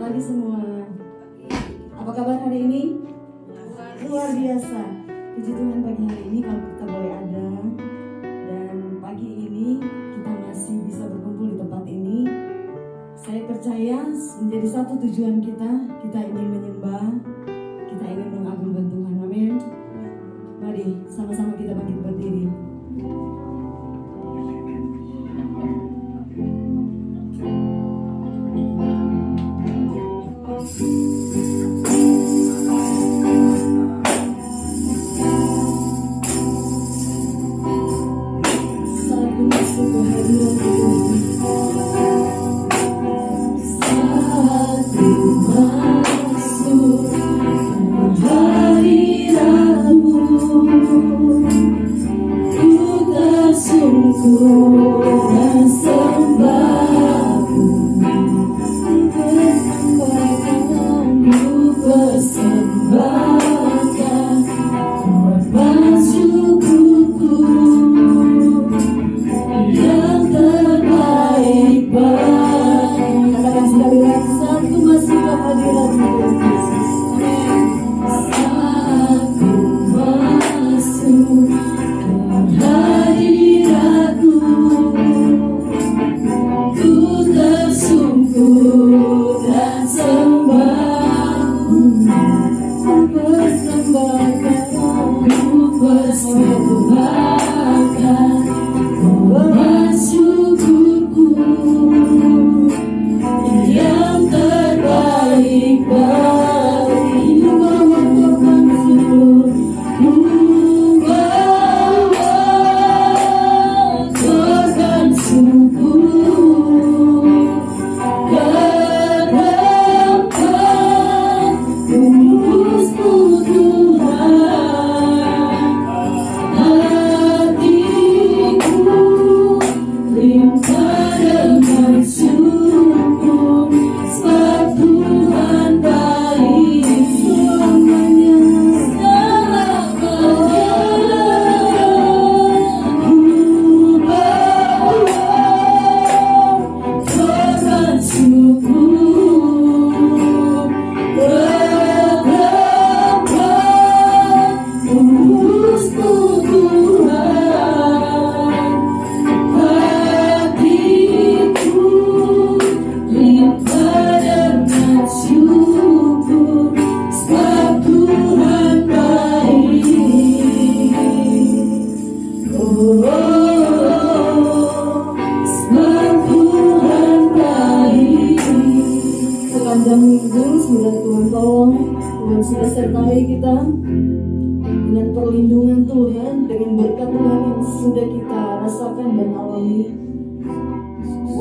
pagi semua. Apa kabar hari ini? Luar biasa. Puji Tuhan pagi hari ini kalau kita boleh ada. Dan pagi ini kita masih bisa berkumpul di tempat ini. Saya percaya menjadi satu tujuan kita. Kita ingin menyembah, kita ingin mengagungkan Tuhan. Amin. Mari sama-sama kita bangkit berdiri.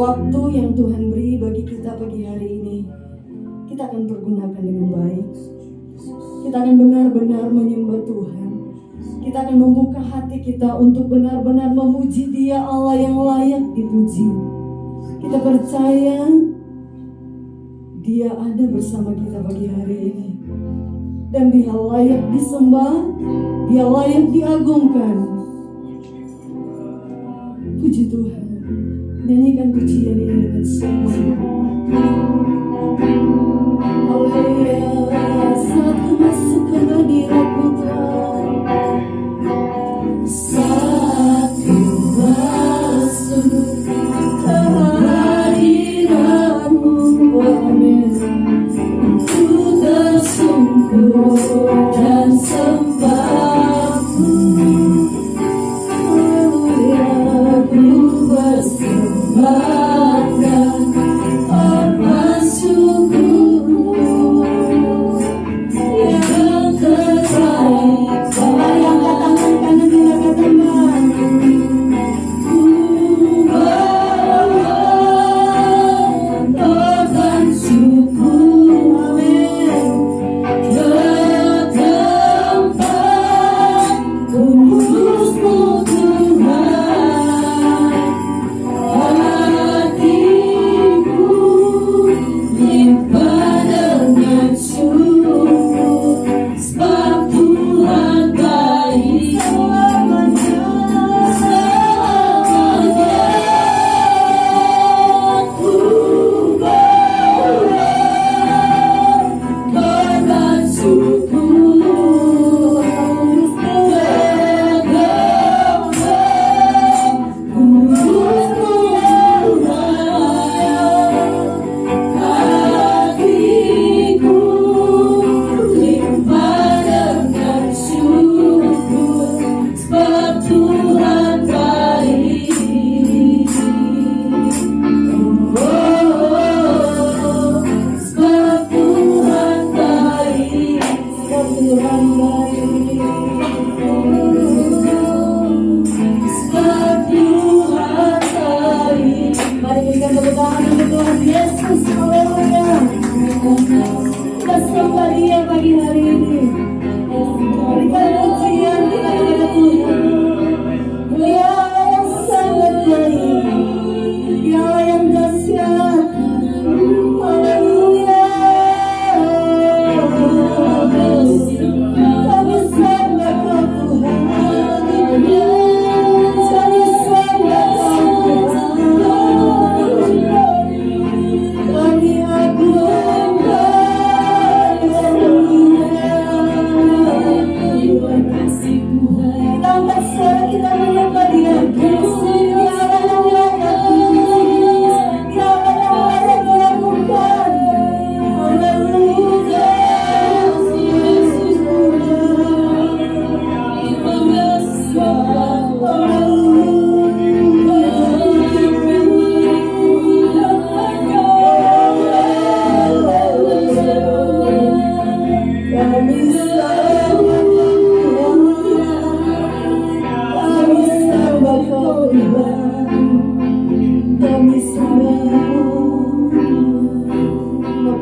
Waktu yang Tuhan beri bagi kita pagi hari ini, kita akan pergunakan dengan baik. Kita akan benar-benar menyembah Tuhan. Kita akan membuka hati kita untuk benar-benar memuji Dia, Allah yang layak dipuji. Kita percaya Dia ada bersama kita pagi hari ini. Dan Dia layak disembah, Dia layak diagungkan. Puji Tuhan. Nyanyikan pujian ini dengan sungguh-sungguh. Haleluya, saat ku masuk ke hadirat-Mu Tuhan, saat ku masuk ke hadirat-Mu, amin. Ku tersungkur dan sembah-Mu. Haleluya, ku bersembahkan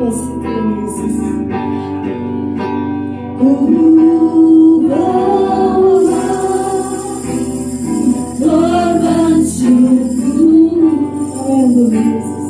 kasih Tuhan Yesus. Korban syukur, amin Tuhan Yesus.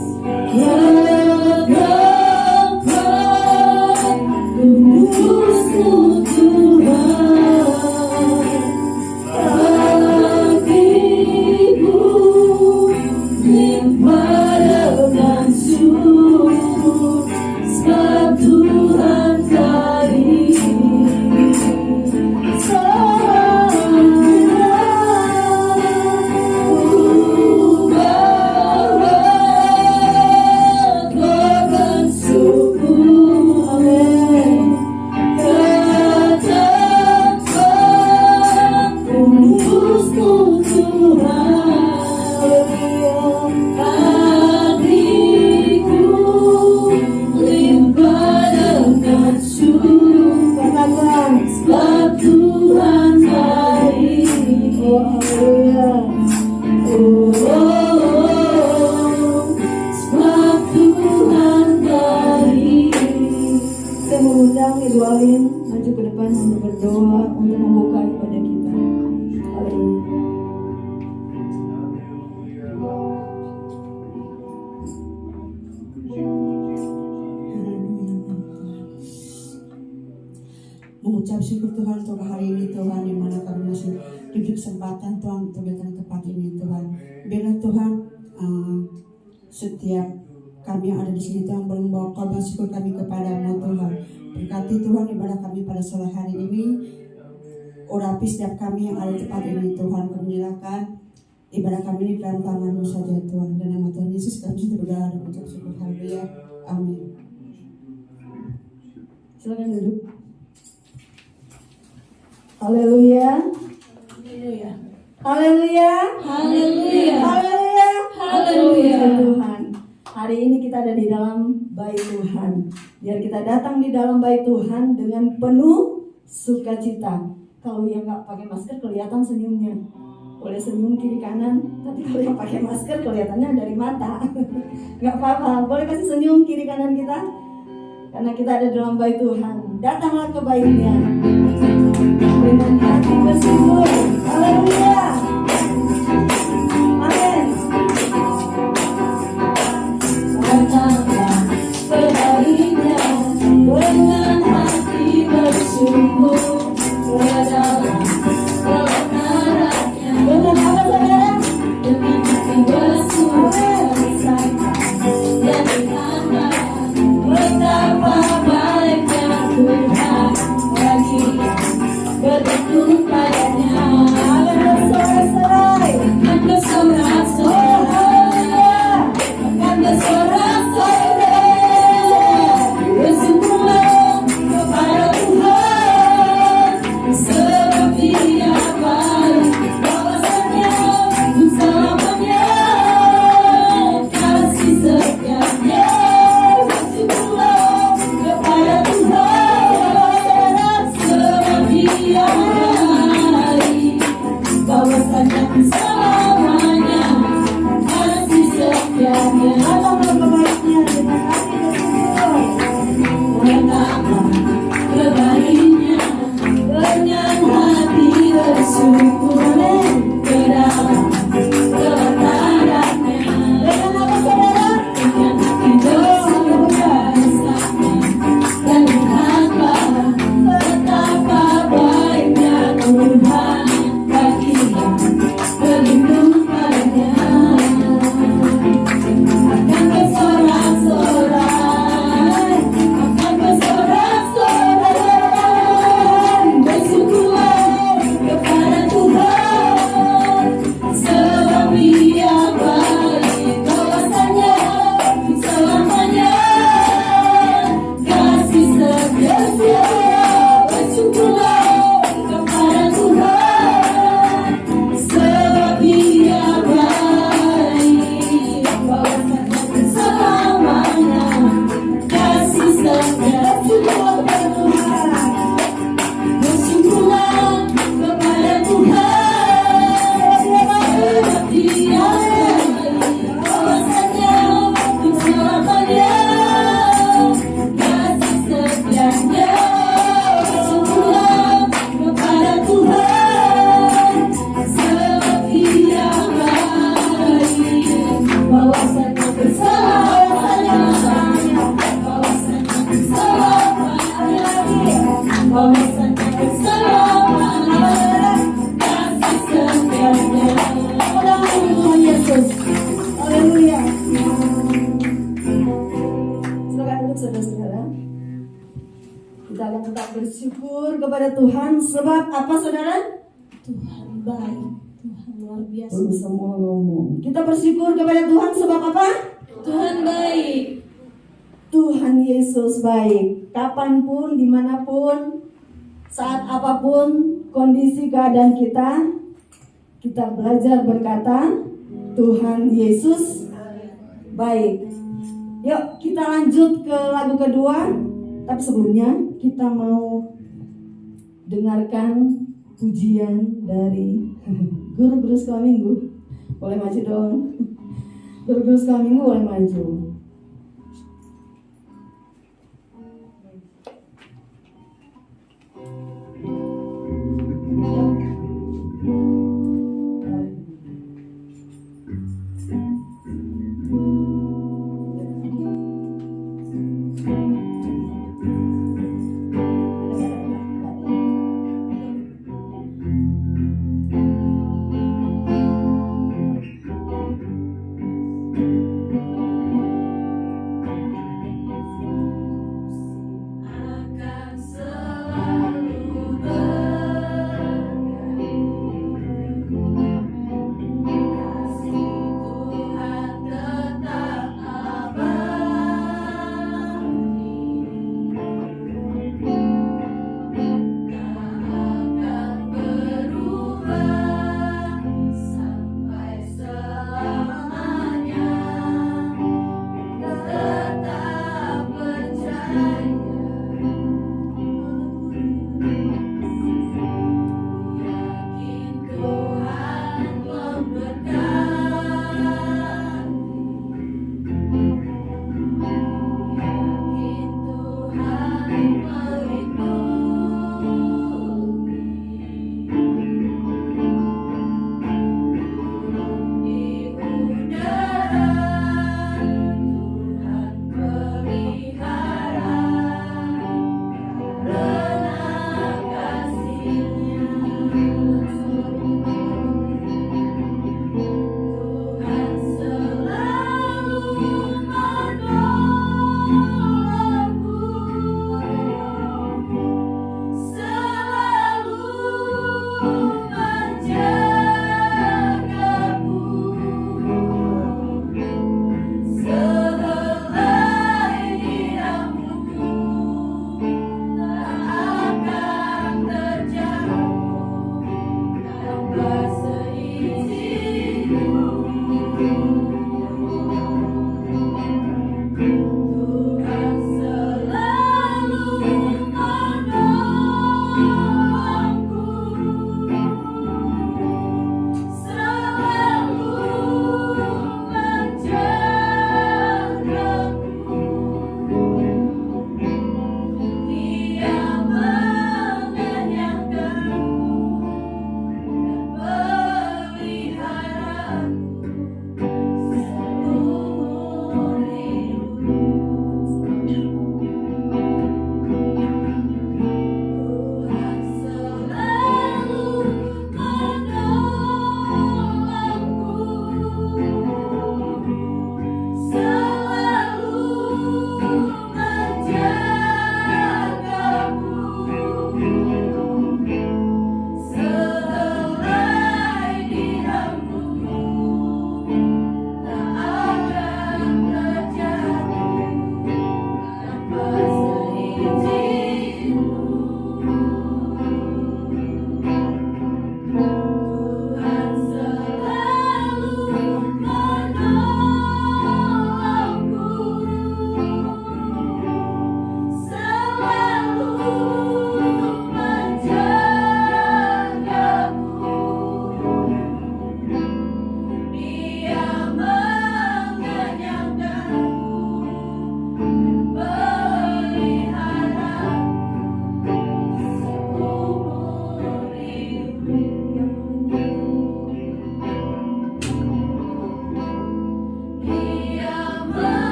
Maju ke depan untuk berdoa untuk membuka ibadah kita. Haleluya. Mengucap syukur Tuhan untuk hari ini Tuhan, di mana kami masih diberi kesempatan Tuhan untuk datang ke tempat ini Tuhan. Biarlah Tuhan setiap kami yang ada di sini Tuhan boleh membawa korban syukur kami kepadamu Tuhan. Berkati Tuhan ibadah kami pada sore hari ini. Urapi setiap kami yang ada di tempat ini Tuhan. Kami menyerahkan ibadah kami ini dalam tangan-Mu saja Tuhan. Dan nama Tuhan Yesus kami sudah berdoa dan mengucap syukur. Haleluya. Amin. Silakan duduk. Haleluya. Haleluya. Haleluya. Haleluya. Haleluya. Haleluya. Tuhan. Hari ini kita ada di dalam bait Tuhan. Biar kita datang di dalam bait Tuhan dengan penuh sukacita. Kalau yang nggak pakai masker kelihatan senyumnya. Boleh senyum kiri kanan, tapi kalau yang pakai masker kelihatannya dari mata. Nggak apa-apa, boleh kasih senyum kiri kanan kita. Karena kita ada dalam bait Tuhan. Datanglah ke baitnya dengan hati bersyukur. Haleluya. Amin. Datanglah ke baitnya dengan hati bersyukur. Berdalam kebenarannya. Dengan apa saudara? Dengan hati bersuka dan dengan betapa baiknya Tuhan bagi yang bergantung padanya. Amin. bahwasanya bersama kasih setianya. Mudah-mudahan Tuhan Yesus. Haleluya. Silakan duduk saudara-saudara. Kita akan tetap bersyukur kepada Tuhan. Sebab apa saudara? Tuhan baik. Tuhan luar biasa. Semua ngomong. Kita bersyukur kepada Tuhan sebab apa? Tuhan baik. Tuhan Yesus baik. Kapanpun, dimanapun, saat apapun kondisi keadaan kita belajar berkata Tuhan Yesus baik. Yuk kita lanjut ke lagu kedua. Tapi sebelumnya kita mau dengarkan pujian dari guru-guru sekolah minggu. Boleh maju dong. Guru-guru sekolah minggu boleh maju.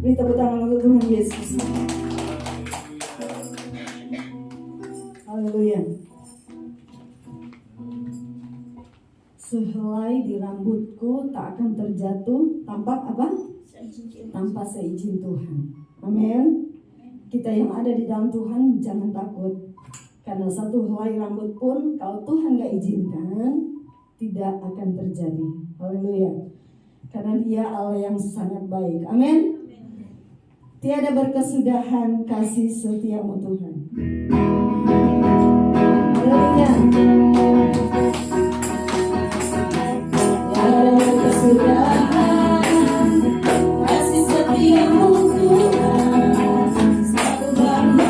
Beri tepuk tangan untuk Tuhan Yesus. Haleluya. Sehelai di rambutku tak akan terjatuh tanpa apa? Tanpa seizin Tuhan. Amin. Kita yang ada di dalam Tuhan jangan takut. Karena satu helai rambut pun kalau Tuhan gak izinkan tidak akan terjadi. Haleluya. Karena Dia Allah yang sangat baik. Amin. Tiada berkesudahan kasih setiamu Tuhan. Haleluya. Tiada berkesudahan kasih setiamu Tuhan. Selalu baru.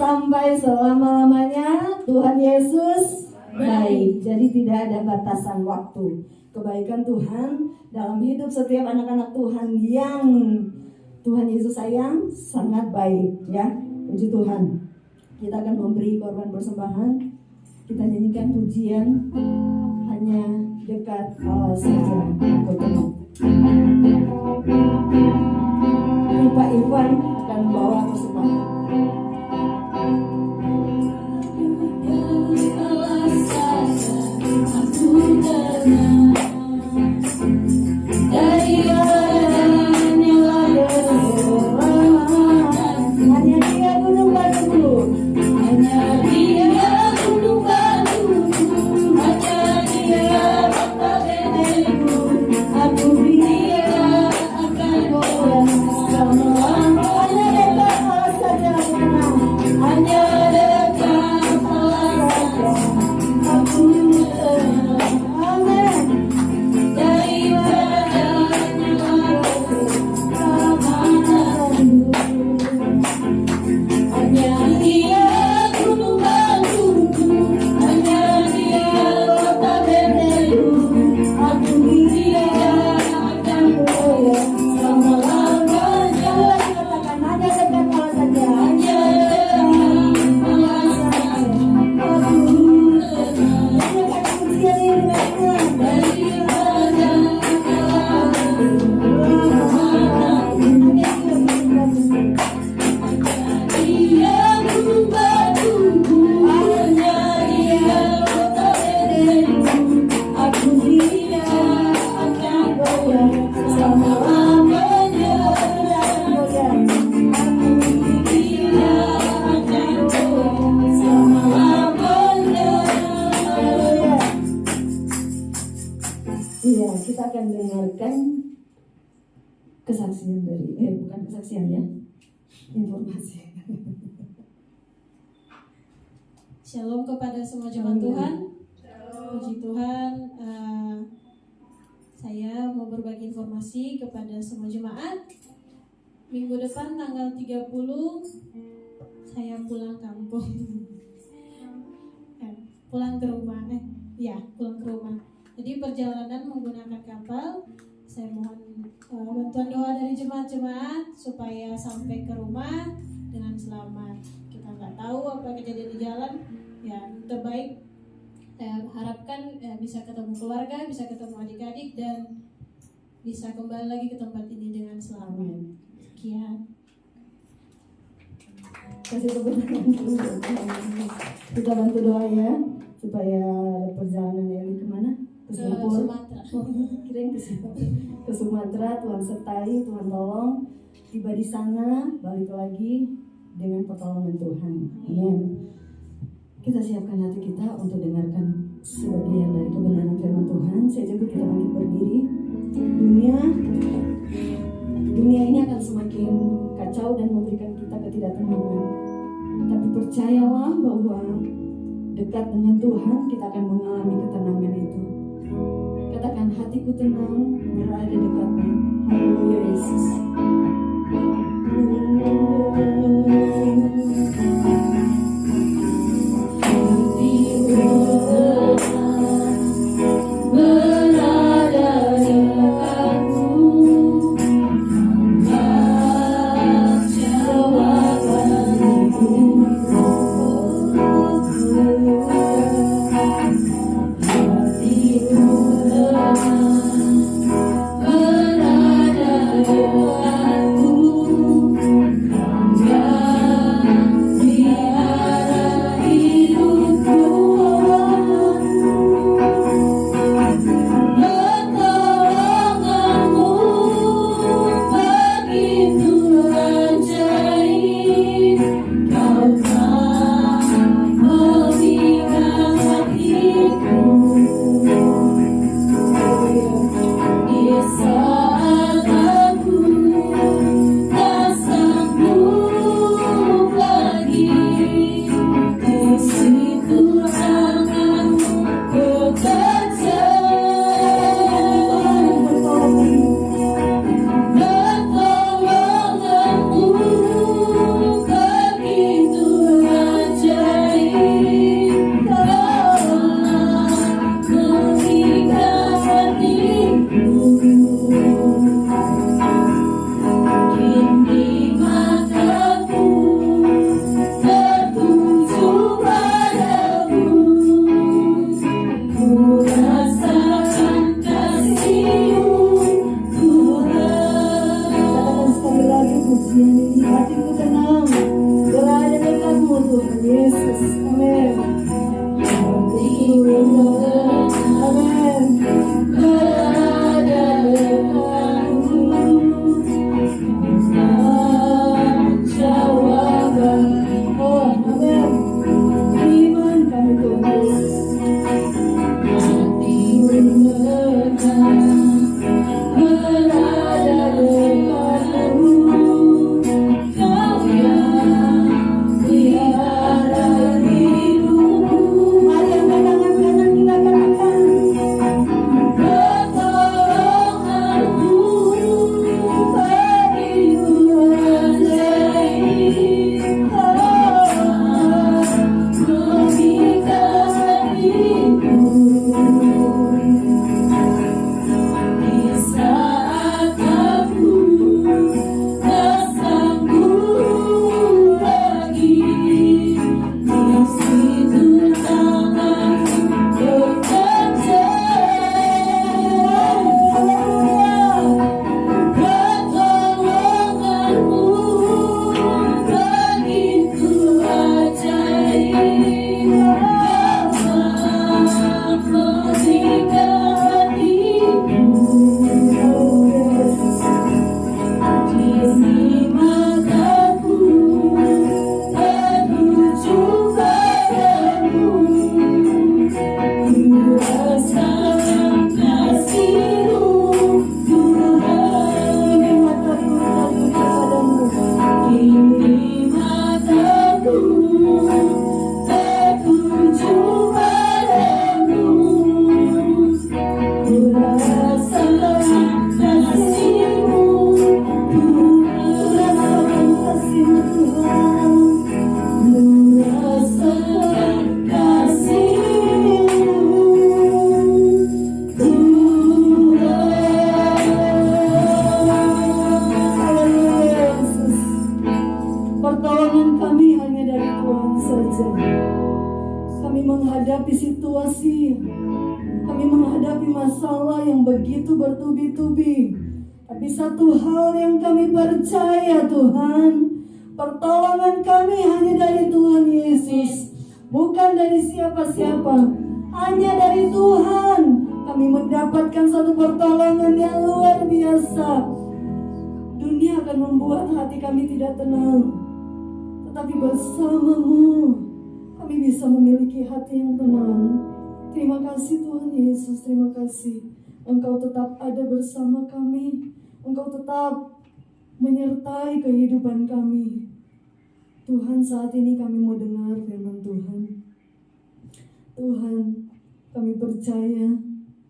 Sampai selama-lamanya Tuhan Yesus baik. Jadi tidak ada batasan waktu. Kebaikan Tuhan dalam hidup setiap anak-anak Tuhan yang Tuhan Yesus sayang sangat baik ya. Puji Tuhan. Kita akan memberi korban persembahan. Kita nyanyikan pujian hanya dekat Allah saja aku kenal. Pak Ivan akan membawa persembahan. Kesaksian dari bukan kesaksian ya, informasi. Shalom kepada semua jemaat Tuhan. Puji Tuhan, saya mau berbagi informasi kepada semua jemaat minggu depan tanggal 30 saya pulang kampung. Pulang ke rumah. Pulang ke rumah. Jadi perjalanan menggunakan kapal, saya mohon bantuan doa dari jemaat-jemaat supaya sampai ke rumah dengan selamat. Kita nggak tahu apa kejadian di jalan, ya terbaik saya harapkan bisa ketemu keluarga, bisa ketemu adik-adik, dan bisa kembali lagi ke tempat ini dengan selamat. Sekian. Kasih tepuk tangan. Kita bantu doa ya supaya perjalanan Eli kemana? Ke Singapura. Sumatera. Kirain ke Sumatera. Tuhan sertai, Tuhan tolong. Tiba di sana, balik lagi dengan pertolongan Tuhan. Amin. Kita siapkan hati kita untuk dengarkan sebagian dari kebenaran firman Tuhan. Saya jemput kita bangkit berdiri. Dunia ini akan semakin kacau dan memberikan kita ketidaktenangan. Tapi percayalah bahwa dekat dengan Tuhan kita akan mengalami ketenangan itu. Katakan, hatiku tenang berada dekatmu. Haleluya Yesus. Mari angkat tangan kanan kita. pertolongan kami hanya dari Tuhan saja. Kami menghadapi situasi, kami menghadapi masalah yang begitu bertubi-tubi. Tapi satu hal yang kami percaya Tuhan, pertolongan kami hanya dari Tuhan Yesus, bukan dari siapa-siapa, hanya dari Tuhan. Kami mendapatkan satu pertolongan yang luar biasa. Dunia akan membuat hati kami tidak tenang, tetapi bersamamu kami bisa memiliki hati yang tenang. Terima kasih Tuhan Yesus, terima kasih. Engkau tetap ada bersama kami. Engkau tetap menyertai kehidupan kami. Tuhan, saat ini kami mau dengar firman Tuhan. Tuhan, kami percaya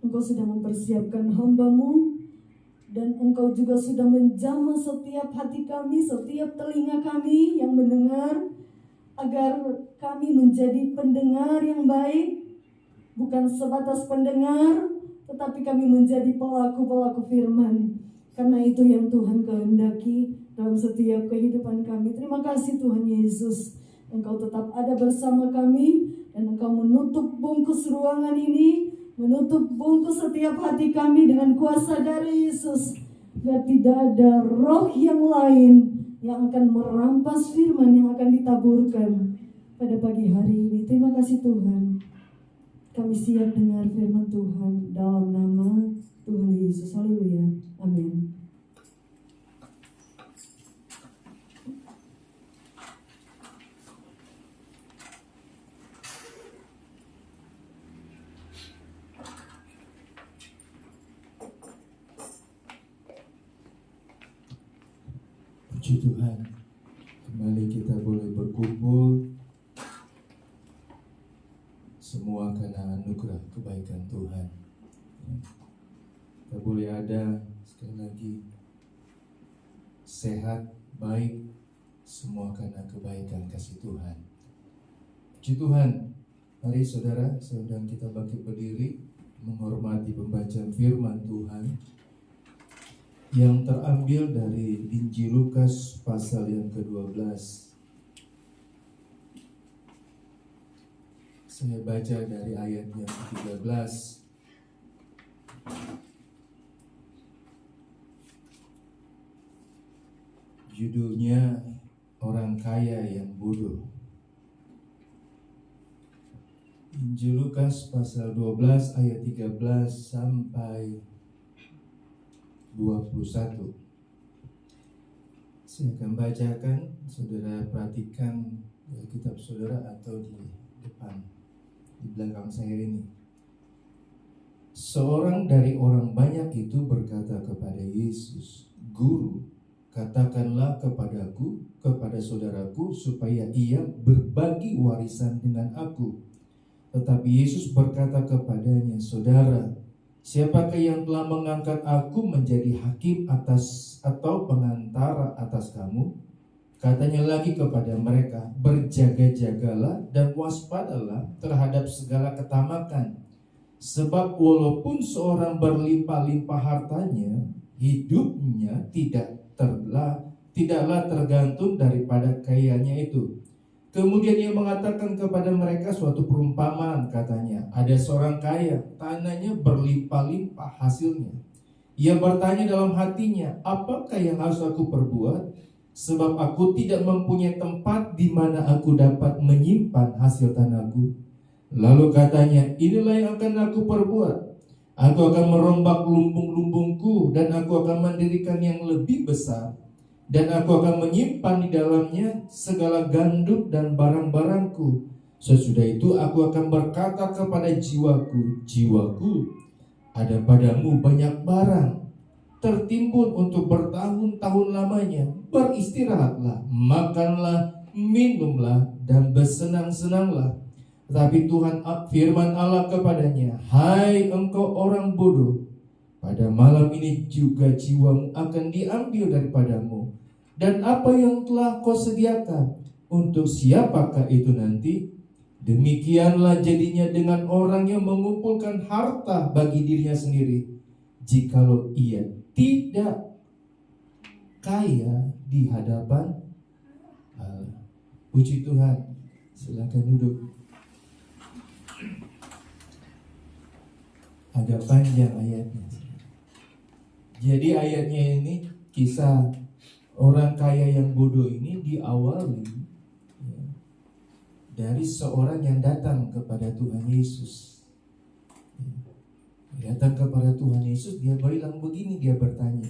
Engkau sudah mempersiapkan hamba-Mu, dan Engkau juga sudah menjamah setiap hati kami, setiap telinga kami yang mendengar, agar kami menjadi pendengar yang baik, bukan sebatas pendengar, tetapi kami menjadi pelaku-pelaku firman. Karena itu yang Tuhan kehendaki dalam setiap kehidupan kami. Terima kasih Tuhan Yesus, Engkau tetap ada bersama kami, dan Engkau menutup bungkus ruangan ini, menutup bungkus setiap hati kami dengan kuasa dari Yesus, agar tidak ada roh yang lain yang akan merampas firman yang akan ditaburkan pada pagi hari ini. Terima kasih Tuhan. Kami siap dengar firman Tuhan dalam nama Tuhan Yesus. Haleluya. Amin. Puji Tuhan, kembali kita boleh berkumpul semua karena anugerah kebaikan Tuhan. Kita boleh ada sekali lagi sehat, baik, semua karena kebaikan kasih Tuhan. Puji Tuhan. Mari saudara, sedang kita bangkit berdiri menghormati pembacaan firman Tuhan yang terambil dari Injil Lukas pasal yang ke-12. Saya baca dari ayat yang ke-13. Judulnya Orang Kaya yang Bodoh. Injil Lukas pasal 12 ayat 13 sampai 21. Saya akan bacakan, saudara perhatikan kitab saudara atau di depan, di belakang saya ini. Seorang dari orang banyak itu berkata kepada Yesus, "Guru, katakanlah kepadaku, kepada saudaraku, supaya ia berbagi warisan dengan aku." Tetapi Yesus berkata kepadanya, "Saudara, siapakah yang telah mengangkat aku menjadi hakim atas atau pengantara atas kamu?" Katanya lagi kepada mereka, "Berjaga-jagalah dan waspadalah terhadap segala ketamakan. Sebab walaupun seorang berlimpah-limpah hartanya, hidupnya tidaklah tergantung daripada kekayaannya itu." Kemudian ia mengatakan kepada mereka suatu perumpamaan, katanya, "Ada seorang kaya, tanahnya berlimpah-limpah hasilnya. Ia bertanya dalam hatinya, apakah yang harus aku perbuat? Sebab aku tidak mempunyai tempat di mana aku dapat menyimpan hasil tanahku." Lalu katanya, "Inilah yang akan aku perbuat. Aku akan merombak lumbung-lumbungku dan aku akan mendirikan yang lebih besar. Dan aku akan menyimpan di dalamnya segala gandum dan barang-barangku. Sesudah itu aku akan berkata kepada jiwaku, jiwaku, ada padamu banyak barang tertimbun untuk bertahun-tahun lamanya. Beristirahatlah, makanlah, minumlah, dan bersenang-senanglah." Tapi Tuhan firman Allah kepadanya, "Hai engkau orang bodoh, pada malam ini juga jiwamu akan diambil daripadamu. Dan apa yang telah kau sediakan, untuk siapakah itu nanti?" Demikianlah jadinya dengan orang yang mengumpulkan harta bagi dirinya sendiri, jikalau ia tidak kaya di hadapan Allah. Puji Tuhan. Silakan duduk. Agak panjang ayatnya. Jadi ayatnya ini kisah orang kaya yang bodoh ini diawali ya, dari seorang yang datang kepada Tuhan Yesus. Datang kepada Tuhan Yesus, dia bilang begini, dia bertanya.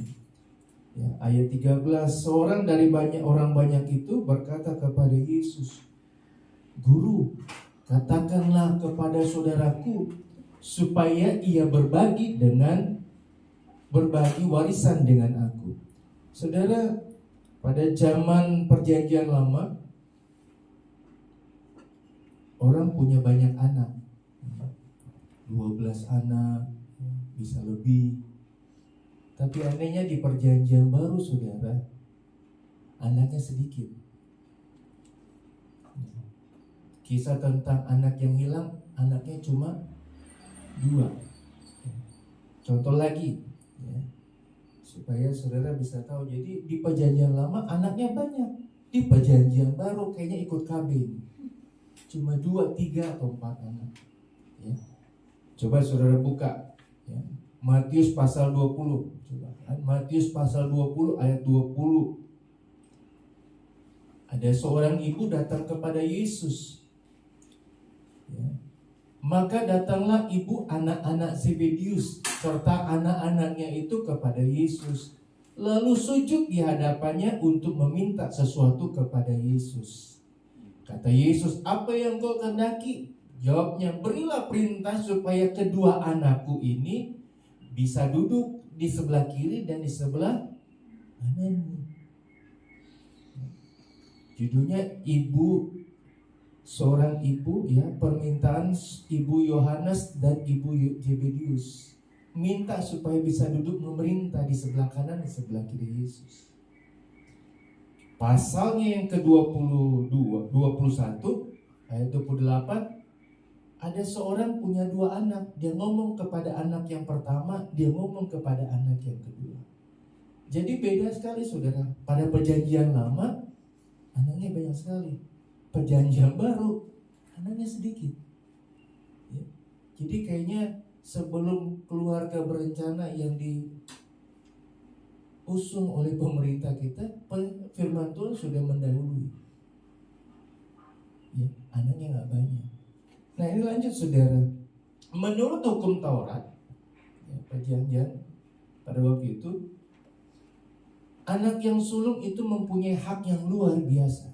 Ya, ayat 13, seorang dari orang banyak itu berkata kepada Yesus, "Guru, katakanlah kepada saudaraku supaya ia berbagi warisan dengan aku." Saudara, pada zaman perjanjian lama, orang punya banyak anak, 12 anak, bisa lebih. Tapi anehnya di perjanjian baru, saudara, anaknya sedikit. Kisah tentang anak yang hilang, anaknya cuma 2. Contoh lagi ya, supaya saudara bisa tahu. Jadi di perjanjian lama anaknya banyak, di perjanjian baru kayaknya ikut KB, cuma 2, 3 atau 4 anak ya. Coba saudara buka ya, Matius pasal 20. Coba Matius pasal 20 ayat 20. Ada seorang ibu datang kepada Yesus ya. Maka datanglah ibu anak-anak Zebedius serta anak-anaknya itu kepada Yesus, lalu sujud di hadapannya untuk meminta sesuatu kepada Yesus. Kata Yesus, "Apa yang kau kehendaki?" Jawabnya, "Berilah perintah supaya kedua anakku ini bisa duduk di sebelah kiri dan di sebelah kananmu." Judulnya seorang ibu ya, permintaan ibu Yohanes dan ibu Zebedius, minta supaya bisa duduk memerintah di sebelah kanan dan sebelah kiri Yesus. Pasalnya yang ke-22, 21 ayat 28, ada seorang punya 2 anak. Dia ngomong kepada anak yang pertama, dia ngomong kepada anak yang kedua. Jadi beda sekali, saudara. Pada perjanjian lama anaknya banyak sekali, perjanjian baru anaknya sedikit ya. Jadi kayaknya sebelum keluarga berencana yang diusung oleh pemerintah kita, firman Tuhan sudah mendahului ya, anaknya gak banyak. Nah ini lanjut, saudara. Menurut hukum Taurat ya, perjanjian pada waktu itu, anak yang sulung itu mempunyai hak yang luar biasa,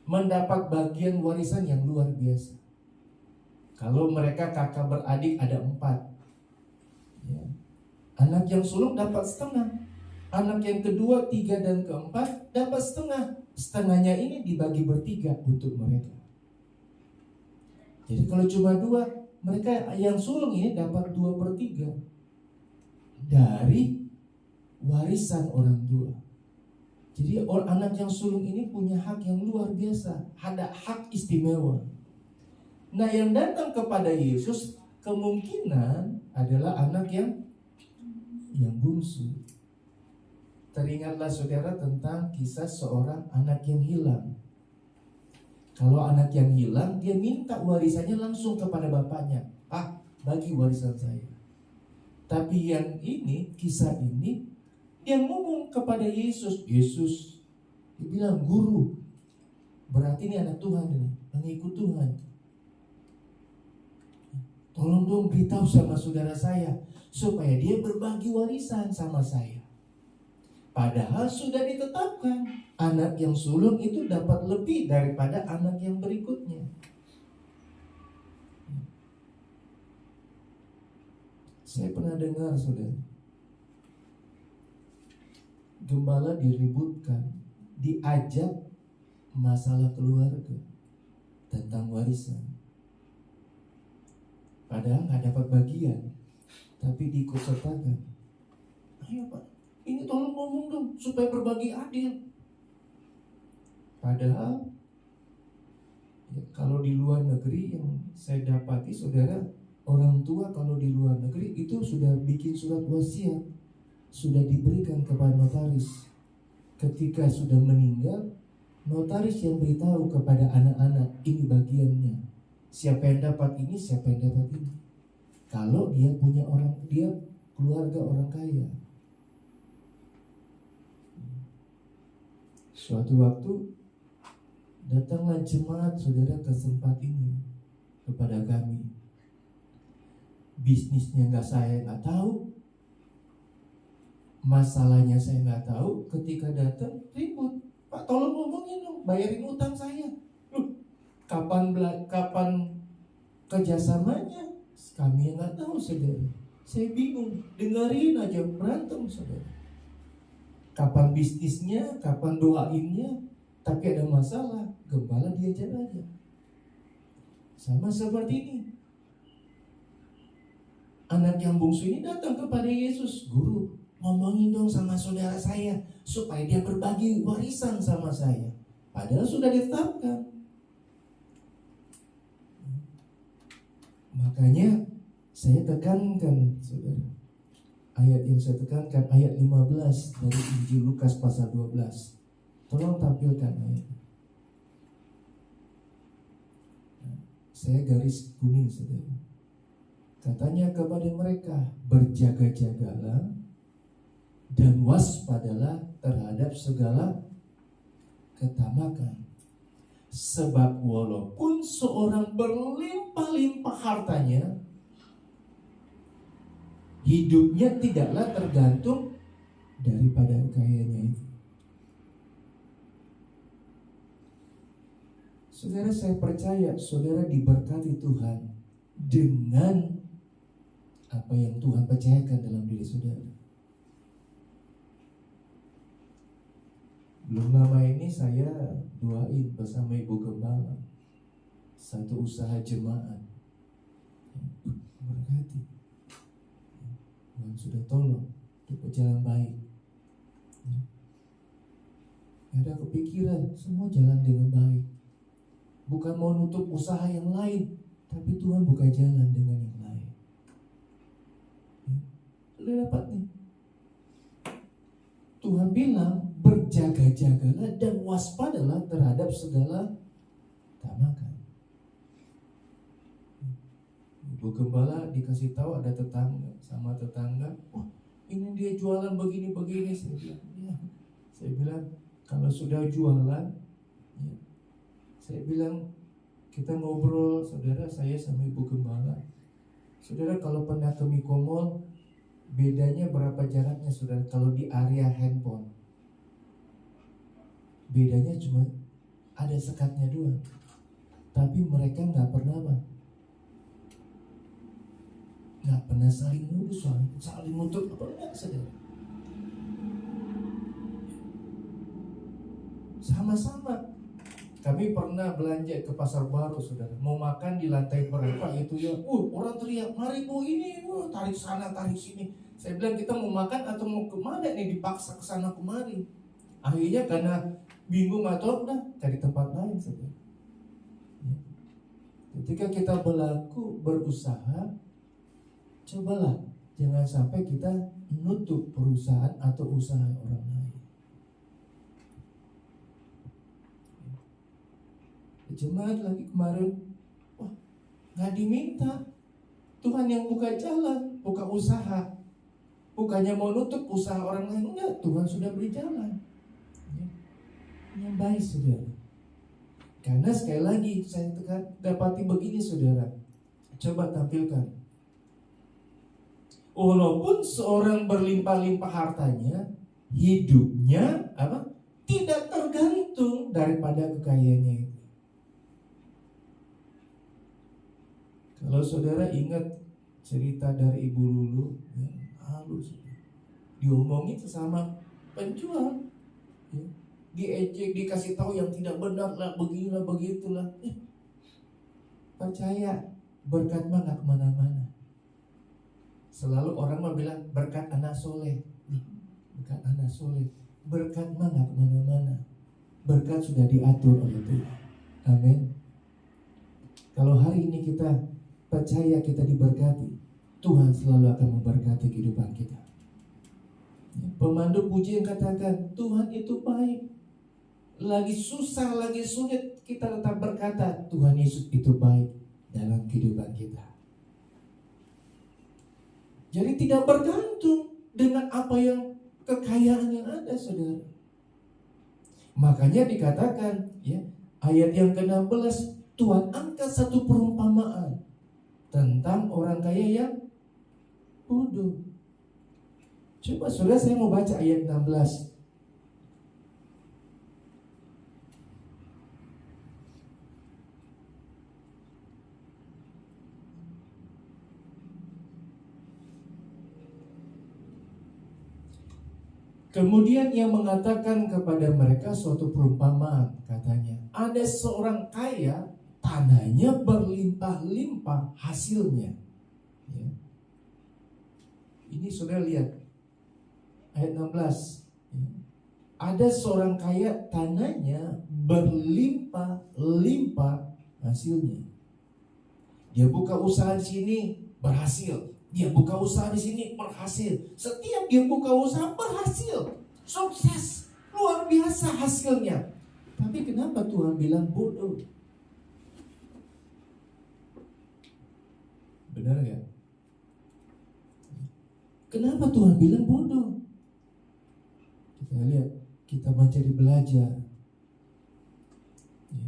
mendapat bagian warisan yang luar biasa. Kalau mereka kakak beradik ada 4 ya, anak yang sulung dapat setengah. Anak yang kedua, 3 dan keempat dapat setengah. Setengahnya ini dibagi bertiga untuk mereka. Jadi kalau cuma 2, mereka yang sulung ini dapat 2/3 dari warisan orang tua. Jadi anak yang sulung ini punya hak yang luar biasa, ada hak istimewa. Nah yang datang kepada Yesus kemungkinan adalah anak yang bungsu. Teringatlah saudara tentang kisah seorang anak yang hilang. Kalau anak yang hilang, dia minta warisannya langsung kepada bapaknya. "Pak, bagi warisan saya." Tapi yang ini, kisah ini, dia ngomong kepada Yesus. Yesus, dia bilang, "Guru." Berarti ini anak Tuhan ini, pengikut Tuhan. "Tolong dong beritahu sama saudara saya supaya dia berbagi warisan sama saya." Padahal sudah ditetapkan anak yang sulung itu dapat lebih daripada anak yang berikutnya. Saya pernah dengar, saudara, gembala diributkan, diajak masalah keluarga tentang warisan. Padahal gak dapat bagian, tapi diikut-sertakan. "Ayo Pak, ini tolong ngomong dong supaya berbagi adil." Padahal ya, kalau di luar negeri yang saya dapati, saudara, orang tua kalau di luar negeri itu sudah bikin surat wasiat, sudah diberikan kepada notaris. Ketika sudah meninggal, Notaris yang beritahu kepada anak-anak, ini bagiannya. Siapa yang dapat ini, siapa yang dapat ini. Kalau dia keluarga orang kaya. Suatu waktu datanglah jemaat saudara ke tempat ini kepada kami. Bisnisnya saya nggak tahu, masalahnya saya nggak tahu. Ketika datang ribut, Pak tolong ngomongin dong, bayarin utang saya. Loh, kapan kerjasamanya? Kami yang nggak tahu saudara. Saya bingung, dengerin aja berantem saudara. Kapan bisnisnya, kapan doainnya, tapi ada masalah, gembala diajar aja. Sama seperti ini. Anak yang bungsu ini datang kepada Yesus, Guru, ngomongin dong sama saudara saya supaya dia berbagi warisan sama saya. Padahal sudah ditetapkan. Makanya saya tekankan saudara, ayat yang saya tekankan ayat 15 dari Injil Lukas pasal 12. Tolong tampilkan ayat. Saya garis kuning saudara. Katanya kepada mereka, berjaga-jagalah dan waspadalah terhadap segala ketamakan. Sebab walaupun seorang berlimpah-limpah hartanya, hidupnya tidaklah tergantung daripada kekayaannya itu. Saudara, saya percaya saudara diberkati Tuhan dengan apa yang Tuhan percayakan dalam diri saudara. Belum lama ini saya doain bersama Ibu Gembala satu usaha jemaat. Berkati. Tuhan sudah tolong untuk berjalan baik. Ada kepikiran semua jalan dengan baik. Bukan mau nutup usaha yang lain, tapi Tuhan buka jalan dengan yang lain. Sudah dapat nih. Tuhan bilang berjaga-jagalah dan waspadalah terhadap segala ketamakan. Ibu Gembala dikasih tahu ada tetangga, sama tetangga, wah ini dia jualan begini-begini. Saya bilang, ya. Saya bilang kalau sudah jualan, ya. Saya bilang kita ngobrol, saudara, saya sama Ibu Gembala. Saudara kalau pernah ke Miko Mall, bedanya berapa jaraknya saudara kalau di area handphone? Bedanya cuma ada sekatnya doang. Tapi mereka nggak pernah nggak pernah saling ngurus, saling nutup, apa enggak saudara? Sama-sama. Kami pernah belanja ke pasar baru saudara, mau makan di lantai berapa itu ya, orang teriak, mari bu ini, tarik sana tarik sini. Saya bilang kita mau makan atau mau kemana nih, dipaksa ke sana kemari. Akhirnya karena bingung atau udah cari tempat lain saudara. Ketika kita berusaha, cobalah jangan sampai kita menutup perusahaan atau usaha orang lain. Jemaat lagi kemarin, wah nggak diminta, Tuhan yang buka jalan, buka usaha, bukannya mau nutup usaha orang lain, enggak, Tuhan sudah beri jalan. Yang baik saudara. Karena sekali lagi saya dapati begini saudara, coba tampilkan. Walaupun seorang berlimpah-limpah hartanya, hidupnya tidak tergantung daripada kekayaannya itu. Kalau saudara ingat cerita dari Ibu Lulu, ya, halus, diomongin sesama penjual, ya, diejek, dikasih tahu yang tidak benar lah, beginilah begitulah. Percaya berkat mah nggak kemana-mana. Selalu orang mah bilang berkat anak soleh, berkat anak soleh, berkat mah nggak kemana-mana. Berkat sudah diatur oleh Tuhan. Amin. Kalau hari ini kita percaya kita diberkati, Tuhan selalu akan memberkati kehidupan kita. Pemandu pujian katakan Tuhan itu baik. lagi susah, lagi sulit, kita tetap berkata Tuhan Yesus itu baik dalam kehidupan kita. Jadi tidak bergantung dengan apa yang kekayaan yang ada, saudara. Makanya dikatakan ya, ayat yang ke-16, Tuhan angkat satu perumpamaan tentang orang kaya yang bodoh. Coba saudara, saya mau baca ayat 16. Kemudian ia mengatakan kepada mereka suatu perumpamaan, katanya, ada seorang kaya, tanahnya berlimpah-limpah hasilnya. Ya. Ini saudara lihat ayat 16. Ya. Ada seorang kaya, tanahnya berlimpah-limpah hasilnya. Dia buka usaha di sini, berhasil. Dia buka usaha di sini, berhasil. Setiap dia buka usaha, berhasil. Sukses. Luar biasa hasilnya. Tapi kenapa Tuhan bilang bodoh? Benar gak? Kenapa Tuhan bilang bodoh? Kita lihat, kita mencari belajar. Ya.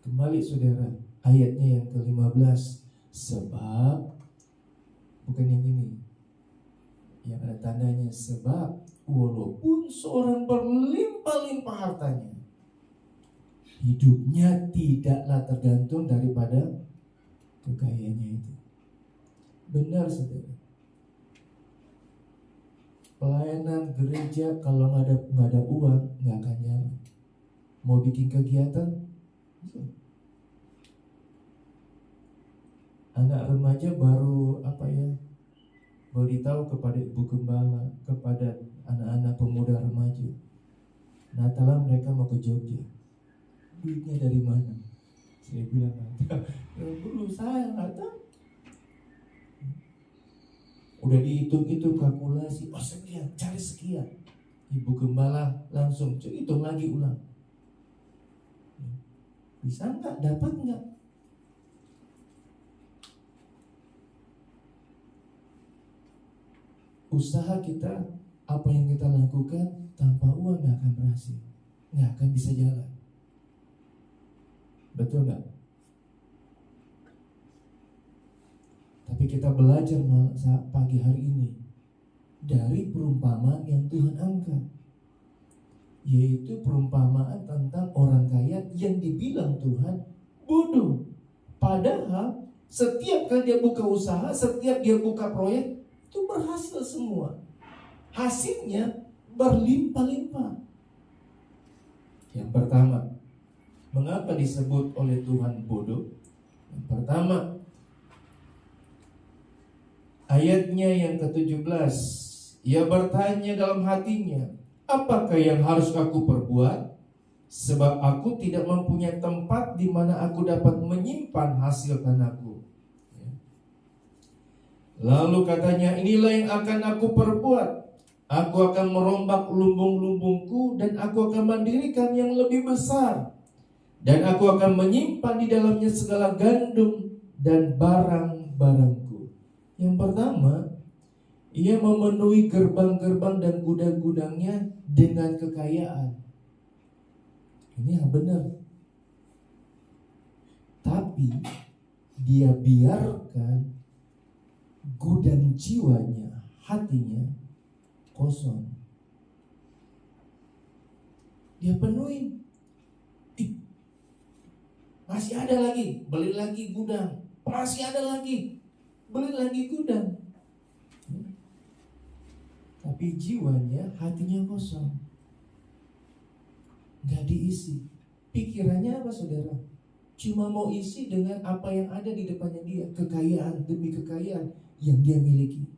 Kembali saudara, ayatnya yang ke-15. Sebab, bukan yang ini, yang ada tandanya, sebab walaupun seorang berlimpah-limpah hartanya, hidupnya tidaklah tergantung daripada kekayaannya itu. Benar saudara. Pelayanan gereja kalau nggak ada uang nggak akan jalan. Mau bikin kegiatan, anak remaja baru beritahu kepada ibu gembala, kepada anak-anak pemuda remaja, Natalan mereka mau ke Jogja. Duitnya dari mana? Saya bilang nggak tahu. Guru saya nggak tahu. Udah dihitung-hitung kalkulasi, oh sekian, cari sekian. Ibu gembala langsung hitung lagi ulang. Bisa nggak? Dapat nggak? Usaha kita, apa yang kita lakukan tanpa uang nggak akan berhasil, nggak akan bisa jalan. Betul nggak? Tapi kita belajar saat pagi hari ini dari perumpamaan yang Tuhan angkat, yaitu perumpamaan tentang orang kaya yang dibilang Tuhan bodoh. Padahal setiap kali dia buka usaha, setiap dia buka proyek, itu berhasil semua. Hasilnya berlimpah-limpah. Yang pertama, mengapa disebut oleh Tuhan bodoh? Yang pertama, ayatnya yang ke-17, ia bertanya dalam hatinya, apakah yang harus aku perbuat? Sebab aku tidak mempunyai tempat di mana aku dapat menyimpan hasil tanahku. Lalu katanya, inilah yang akan aku perbuat. Aku akan merombak lumbung-lumbungku dan aku akan mendirikan yang lebih besar. Dan aku akan menyimpan di dalamnya segala gandum dan barang-barangku. Yang pertama, ia memenuhi gerbang-gerbang dan gudang-gudangnya dengan kekayaan. Ini yang benar. Tapi dia biarkan gudang jiwanya, hatinya kosong. Dia penuhi. Masih ada lagi, beli lagi gudang. Masih ada lagi, beli lagi gudang. Tapi jiwanya, hatinya kosong, gak diisi. Pikirannya apa saudara? Cuma mau isi dengan apa yang ada di depannya dia. Kekayaan demi kekayaan yang dia miliki.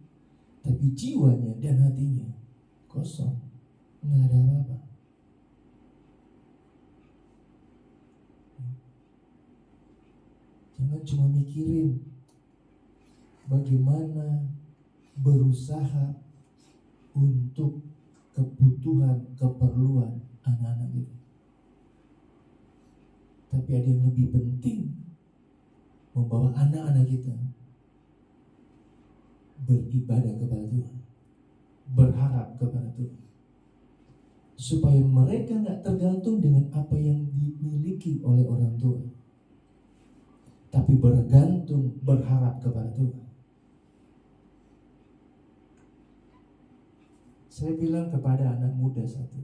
Tapi jiwanya dan hatinya kosong, gak ada apa-apa. Jangan cuma mikirin bagaimana berusaha untuk kebutuhan, keperluan anak-anak itu. Tapi ada yang lebih penting, membawa anak-anak kita beribadah kepada Tuhan, berharap kepada Tuhan, supaya mereka gak tergantung dengan apa yang dimiliki oleh orang tua, tapi bergantung, berharap kepada Tuhan. Saya bilang kepada anak muda satu,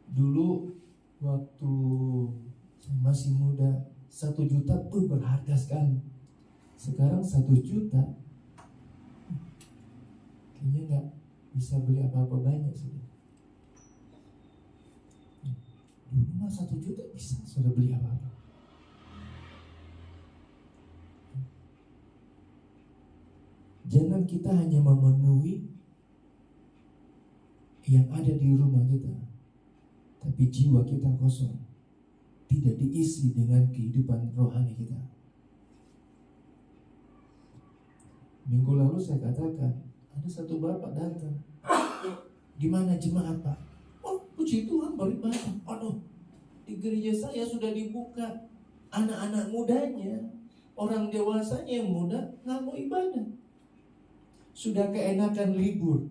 dulu waktu saya masih muda, 1 juta berharga sekali. Sekarang 1 juta kayaknya gak bisa beli apa-apa banyak sih. Dulu mah 1 juta bisa sudah beli apa-apa. Jangan kita hanya memenuhi yang ada di rumah kita, tapi jiwa kita kosong, tidak diisi dengan kehidupan rohani kita. Minggu lalu saya katakan, ada satu bapak datang, gimana jemaat Pak? Oh, puji Tuhan beribadah. Aduh, di gereja saya sudah dibuka, anak-anak mudanya, orang dewasanya yang muda nggak mau ibadah, sudah keenakan libur.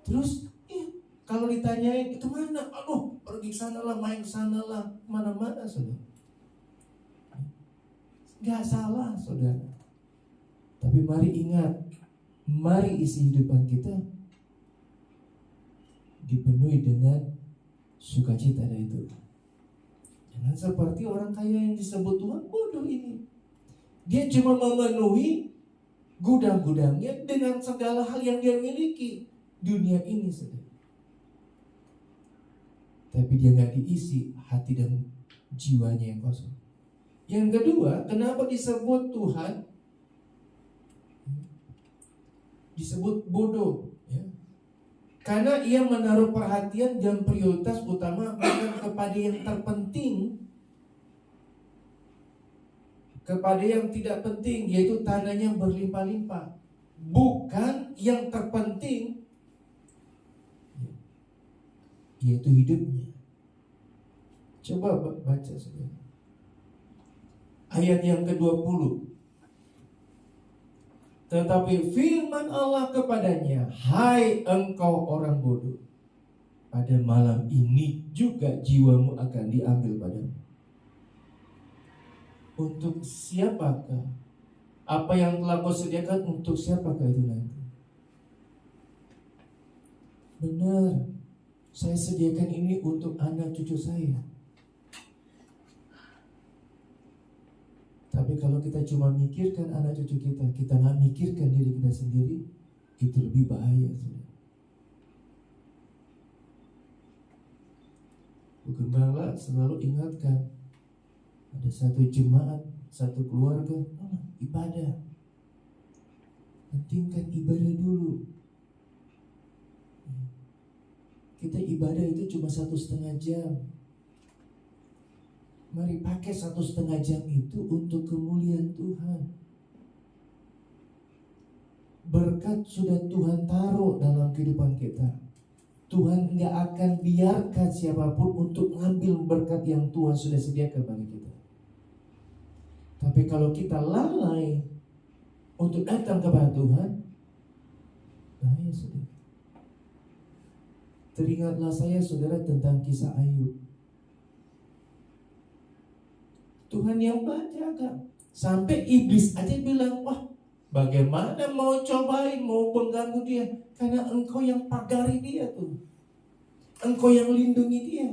Terus kalau ditanyain kemana, aduh pergi sana lah, main sana lah, mana-mana saudara. Gak salah saudara. Tapi mari ingat, mari isi hidupan kita dipenuhi dengan sukacita dari Tuhan. Jangan seperti orang kaya yang disebut Tuhan bodoh ini. Dia cuma memenuhi gudang-gudangnya dengan segala hal yang dia miliki dunia ini saudara. Tapi dia gak diisi hati dan jiwanya yang kosong. Yang kedua, kenapa disebut Tuhan disebut bodoh ya? Karena ia menaruh perhatian dan prioritas utama bukan kepada yang terpenting, kepada yang tidak penting, yaitu tanahnya berlimpah-limpah. Bukan yang terpenting, yaitu hidupnya. Coba baca saudara. Ayat yang ke-20. Tetapi firman Allah kepadanya, hai engkau orang bodoh, pada malam ini juga jiwamu akan diambil padamu. Untuk siapakah? Apa yang telah kau sediakan untuk siapakah itu nanti? Benar, saya sediakan ini untuk anak cucu saya. Tapi kalau kita cuma mikirkan anak cucu kita, kita nggak mikirkan diri kita sendiri, itu lebih bahaya. Bu Gembala selalu ingatkan, ada satu jemaat, satu keluarga, ibadah. Pentingkan ibadah dulu. Kita ibadah itu cuma 1,5 jam. Mari pakai 1,5 jam itu untuk kemuliaan Tuhan. Berkat sudah Tuhan taruh dalam kehidupan kita. Tuhan gak akan biarkan siapapun untuk ngambil berkat yang Tuhan sudah sediakan bagi kita. Tapi kalau kita lalai untuk datang kepada Tuhan, bahaya saudara. Teringatlah saya saudara tentang kisah Ayub. Tuhan yang menjaga, sampai iblis aja bilang, wah bagaimana mau cobain, mau mengganggu dia, karena engkau yang pagari dia tuh, engkau yang lindungi dia.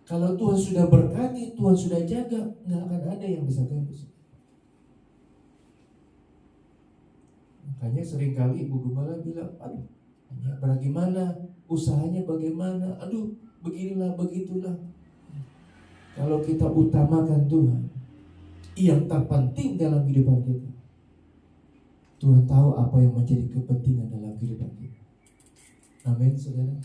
Kalau Tuhan sudah berkati, Tuhan sudah jaga, nggak akan ada yang bisa ganggu. Makanya seringkali Ibu Gembala bilang, aduh bagaimana, usahanya bagaimana, aduh beginilah begitulah. Kalau kita utamakan Tuhan, yang terpenting dalam kehidupan kita, Tuhan tahu apa yang menjadi kepentingan dalam kehidupan kita. Amin, saudara.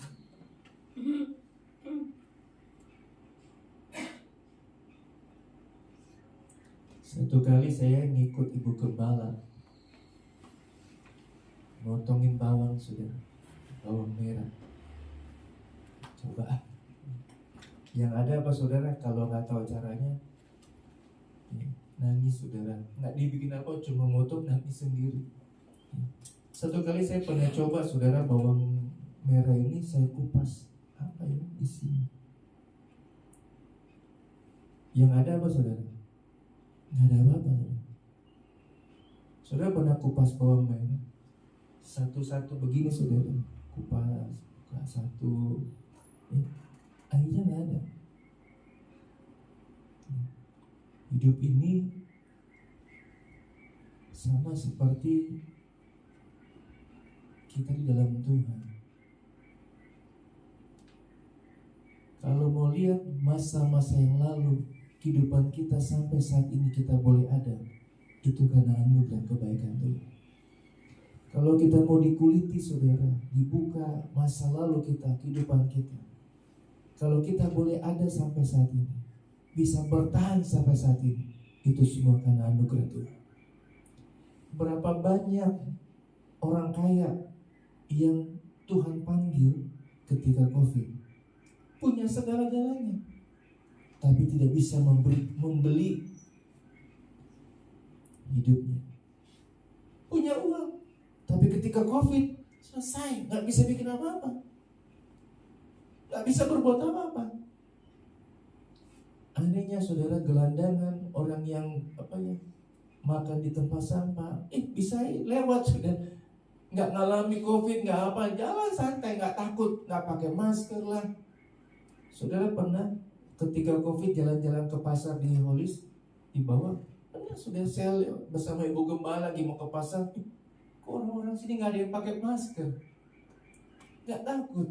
Satu kali saya ngikut Ibu Gembala motongin bawang, saudara, bawang merah. Yang ada apa saudara, kalau nggak tahu caranya, nangis saudara. Nggak dibikin apa, cuma motong nangis sendiri. Satu kali saya pernah coba saudara, bawang merah ini saya kupas, apa ya isinya. Yang ada apa saudara? Nggak ada apa-apa saudara. Saudara pernah kupas bawang merah satu-satu begini saudara, kupas satu, akhirnya nggak ada. Hidup ini sama seperti kita di dalam Tuhan. Kalau mau lihat masa-masa yang lalu, kehidupan kita sampai saat ini kita boleh ada, itu karena anugerah kebaikan Tuhan. Kalau kita mau dikuliti saudara, dibuka masa lalu kita, kehidupan kita, kalau kita boleh ada sampai saat ini, bisa bertahan sampai saat ini, itu semua karena anugerah Tuhan. Berapa banyak orang kaya yang Tuhan panggil ketika COVID, punya segala-galanya, tapi tidak bisa membeli hidupnya. Punya uang, tapi ketika COVID selesai, nggak bisa bikin apa-apa, nggak bisa berbuat apa-apa. Anehnya saudara, gelandangan orang yang makan di tempat sampah, bisa lewat sudah, nggak ngalami COVID, nggak apa, jalan santai, nggak takut, nggak pakai masker lah. Saudara pernah ketika COVID jalan-jalan ke pasar di Holis, di bawah, pernah sudah saya bersama Ibu Gembala lagi mau ke pasar, kok orang-orang sini nggak ada yang pakai masker, nggak takut.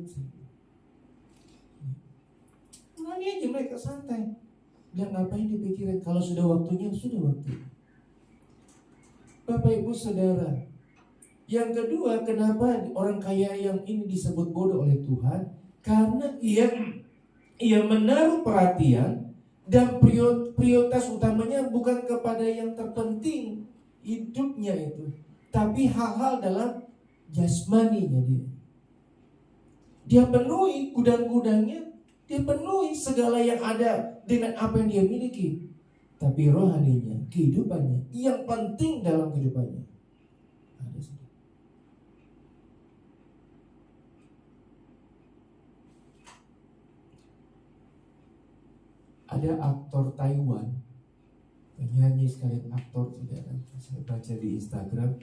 Ini aja mereka santai. Biar ngapain dipikirin, kalau sudah waktunya, sudah waktunya. Bapak Ibu Saudara, yang kedua, kenapa orang kaya yang ini disebut bodoh oleh Tuhan? Karena ia menaruh perhatian dan prioritas utamanya bukan kepada yang terpenting hidupnya itu, tapi hal-hal dalam jasmaninya dia. Dia penuhi gudang-gudangnya, dia penuhi segala yang ada dengan apa yang dia miliki. Tapi rohaninya, kehidupannya, yang penting dalam kehidupannya ada sedih. Ada aktor Taiwan, penyanyi sekalian aktor, saudara, saya baca di Instagram,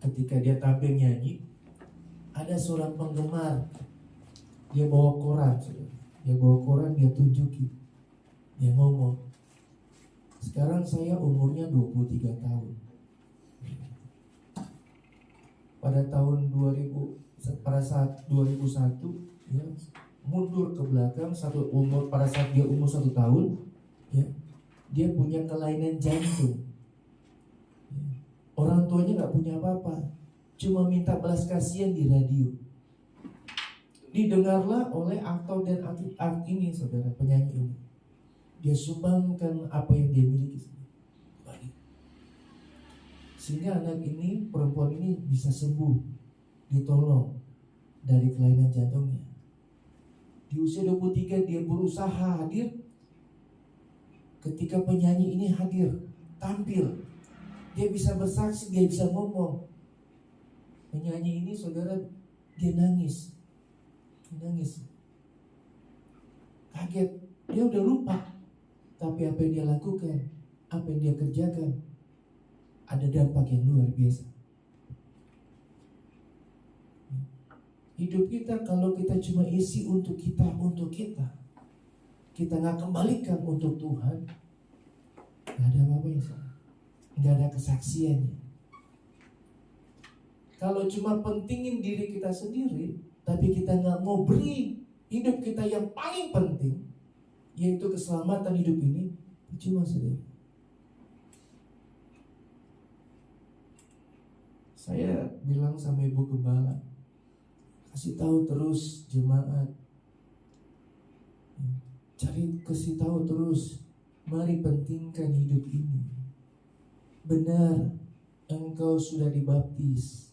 ketika dia tampil nyanyi, ada seorang penggemar, dia bawa koran, saudara. Dia bawa koran, dia tunjukin, dia ngomong, sekarang saya umurnya 23 tahun. Pada tahun 2000, pada saat 2001, ya, mundur ke belakang pada saat dia umur 1 tahun, ya, dia punya kelainan jantung. Orang tuanya nggak punya apa-apa, cuma minta belas kasihan di radio. Didengarlah oleh aktor dan ini, saudara, penyanyi ini. Dia sumbangkan apa yang dia miliki, sehingga anak ini, perempuan ini bisa sembuh, ditolong dari kelainan jantungnya. Di usia 23 dia berusaha hadir. Ketika penyanyi ini hadir, tampil, dia bisa bersaksi, dia bisa ngomong. Penyanyi ini, saudara, dia nangis. Kaget, dia udah lupa. Tapi apa yang dia lakukan, apa yang dia kerjakan, ada dampak yang luar biasa. Hidup kita kalau kita cuma isi untuk kita nggak kembalikan untuk Tuhan, nggak ada apa-apanya, nggak ada kesaksiannya. Kalau cuma pentingin diri kita sendiri, tapi kita nggak mau beri hidup kita yang paling penting, yaitu keselamatan hidup ini, cuma saudara. Saya bilang sama Ibu Gembala, kasih tahu terus jemaat, kasih tahu terus, mari pentingkan hidup ini. Benar, engkau sudah dibaptis.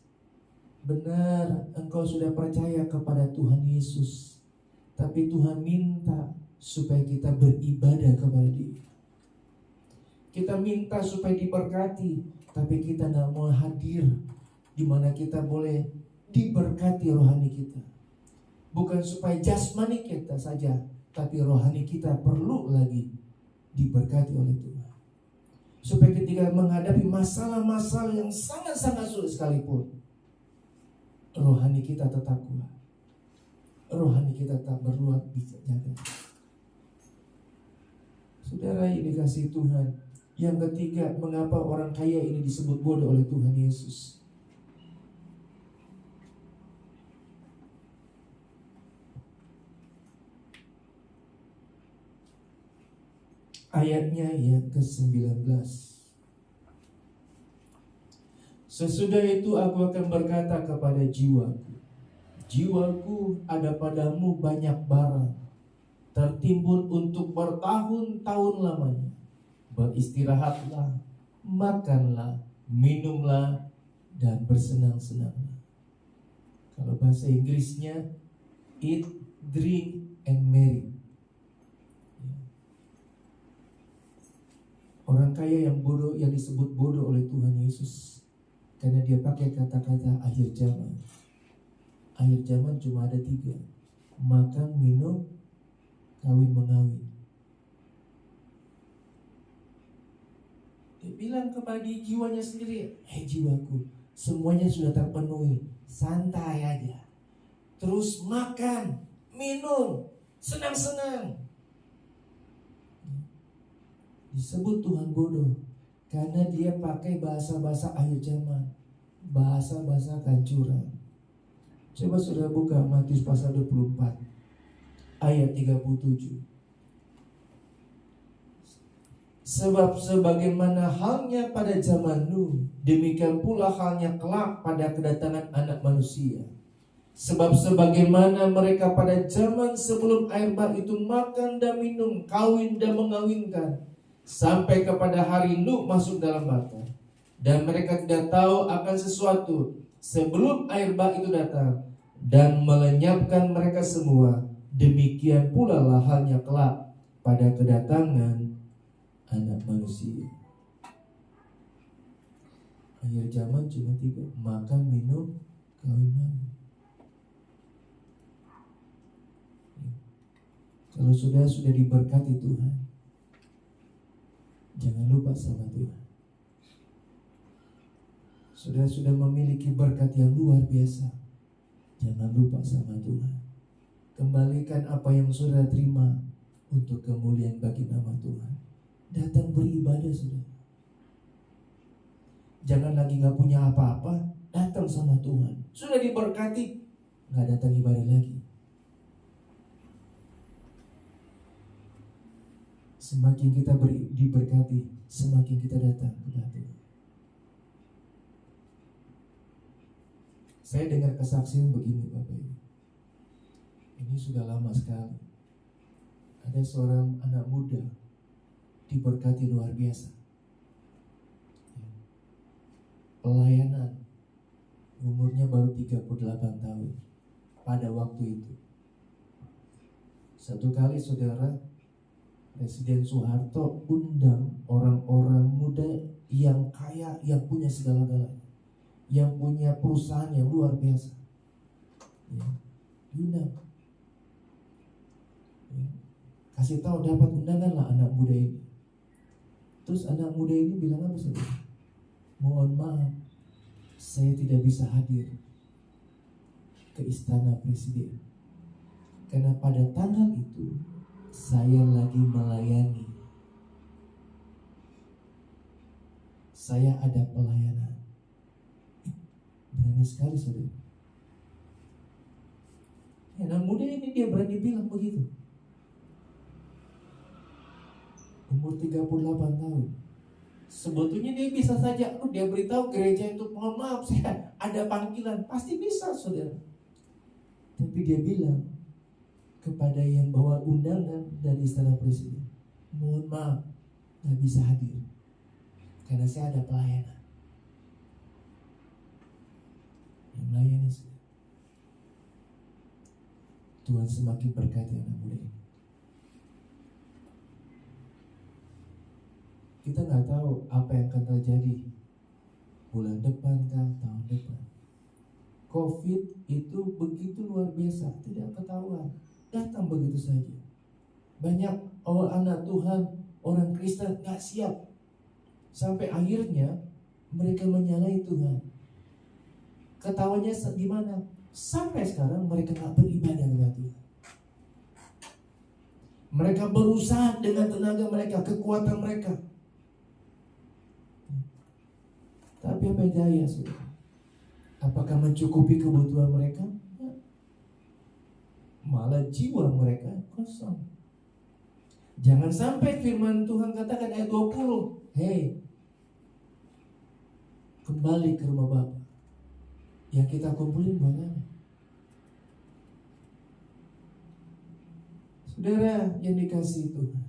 Benar, engkau sudah percaya kepada Tuhan Yesus. Tapi Tuhan minta supaya kita beribadah kepada Dia. Kita minta supaya diberkati, tapi kita gak mau hadir di mana kita boleh diberkati rohani kita. Bukan supaya jasmani kita saja, tapi rohani kita perlu lagi diberkati oleh Tuhan. Supaya ketika menghadapi masalah-masalah yang sangat-sangat sulit sekalipun, rohani kita tetap kuat. Rohani kita tetap berluat jaga. Saudara yang dikasihi Tuhan, yang ketiga, mengapa orang kaya ini disebut bodoh oleh Tuhan Yesus? Ayatnya yang ke-19. Sesudah itu aku akan berkata kepada jiwaku, jiwaku, ada padamu banyak barang tertimbun untuk bertahun-tahun lamanya. Beristirahatlah, makanlah, minumlah, dan bersenang-senanglah. Kalau bahasa Inggrisnya, eat, drink, and marry. Orang kaya yang bodoh, yang disebut bodoh oleh Tuhan Yesus, karena dia pakai kata-kata akhir zaman. Akhir zaman cuma ada 3: makan, minum, kawin mengawin. Dia bilang kepada jiwanya sendiri, hei jiwaku, semuanya sudah terpenuhi, santai aja. Terus makan, minum, senang-senang. Disebut Tuhan bodoh karena dia pakai bahasa-bahasa akhir zaman, bahasa-bahasa kancuran. Coba saudara buka Matius pasal 24 ayat 37. Sebab sebagaimana halnya pada zaman Nuh, demikian pula halnya kelak pada kedatangan Anak Manusia. Sebab sebagaimana mereka pada zaman sebelum air bah itu makan dan minum, kawin dan mengawinkan, sampai kepada hari Nuh masuk dalam bata, dan mereka tidak tahu akan sesuatu sebelum air bah itu datang dan melenyapkan mereka semua. Demikian pula lah halnya kelak pada kedatangan Anak Manusia. Akhir zaman cuma 3: makan, minum, kawin. Kalau sudah diberkati Tuhan, jangan lupa sama Tuhan. Sudah memiliki berkat yang luar biasa, jangan lupa sama Tuhan. Kembalikan apa yang saudara terima untuk kemuliaan bagi nama Tuhan. Datang beribadah saudara. Jangan lagi gak punya apa-apa, datang sama Tuhan. Sudah diberkati, gak datang ibadah lagi. Semakin kita diberkati, semakin kita datang kepada Tuhan. Saya dengar kesaksian begini Bapak Ibu. Ini sudah lama sekali. Ada seorang anak muda diberkati luar biasa. Pelayanan, umurnya baru 38 tahun pada waktu itu. Satu kali saudara, Presiden Soeharto undang orang-orang muda yang kaya, yang punya segala-galanya, yang punya perusahaan yang luar biasa. Diundang. Kasih tahu dapat undangan lah anak muda ini. Terus anak muda ini bilang apa saudara? Mohon maaf, saya tidak bisa hadir ke istana presiden karena pada tanggal itu saya lagi melayani. Saya ada pelayanan. Berani sekali saudara. Anak muda ini dia berani bilang begitu. Umur 38 tahun. Sebetulnya dia bisa saja, dia beritahu gereja itu, mohon maaf saya ada panggilan. Pasti bisa saudara. Tapi dia bilang kepada yang bawa undangan dari istana presiden, mohon maaf, gak bisa hadir karena saya ada pelayanan. Yang melayani saya. Tuhan semakin berkati anak muda ini. Kita nggak tahu apa yang akan terjadi bulan depan kah, tahun depan. Covid itu begitu luar biasa, tidak ketahuan, datang begitu saja. Banyak anak Tuhan, orang Kristen nggak siap, sampai akhirnya mereka menyalahi Tuhan. Ketawanya gimana? Sampai sekarang mereka nggak beribadah kepada Tuhan. Mereka berusaha dengan tenaga mereka, kekuatan mereka. Tapi apa daya, saudara? Apakah mencukupi kebutuhan mereka? Ya. Malah jiwa mereka kosong. Jangan sampai firman Tuhan katakan ayat 20, hei, kembali ke rumah Bapa. Yang kita kumpulin bagaimana? Saudara yang dikasihi Tuhan,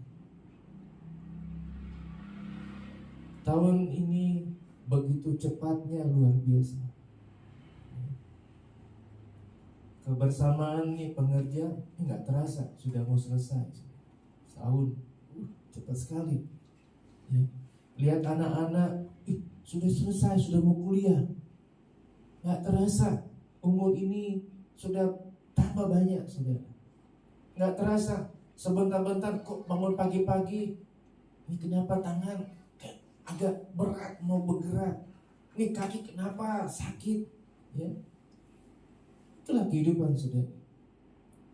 tahun ini begitu cepatnya, luar biasa. Kebersamaan nih pengerja nggak terasa sudah mau selesai. Tahun cepat sekali. Ya. Lihat anak-anak, sudah selesai, sudah mau kuliah. Nggak terasa umur ini sudah tambah banyak, saudara. Nggak terasa sebentar-bentar kok bangun pagi-pagi, ini kenapa tangan agak berat mau bergerak, ini kaki kenapa sakit, ya. Itulah kehidupan, saudara.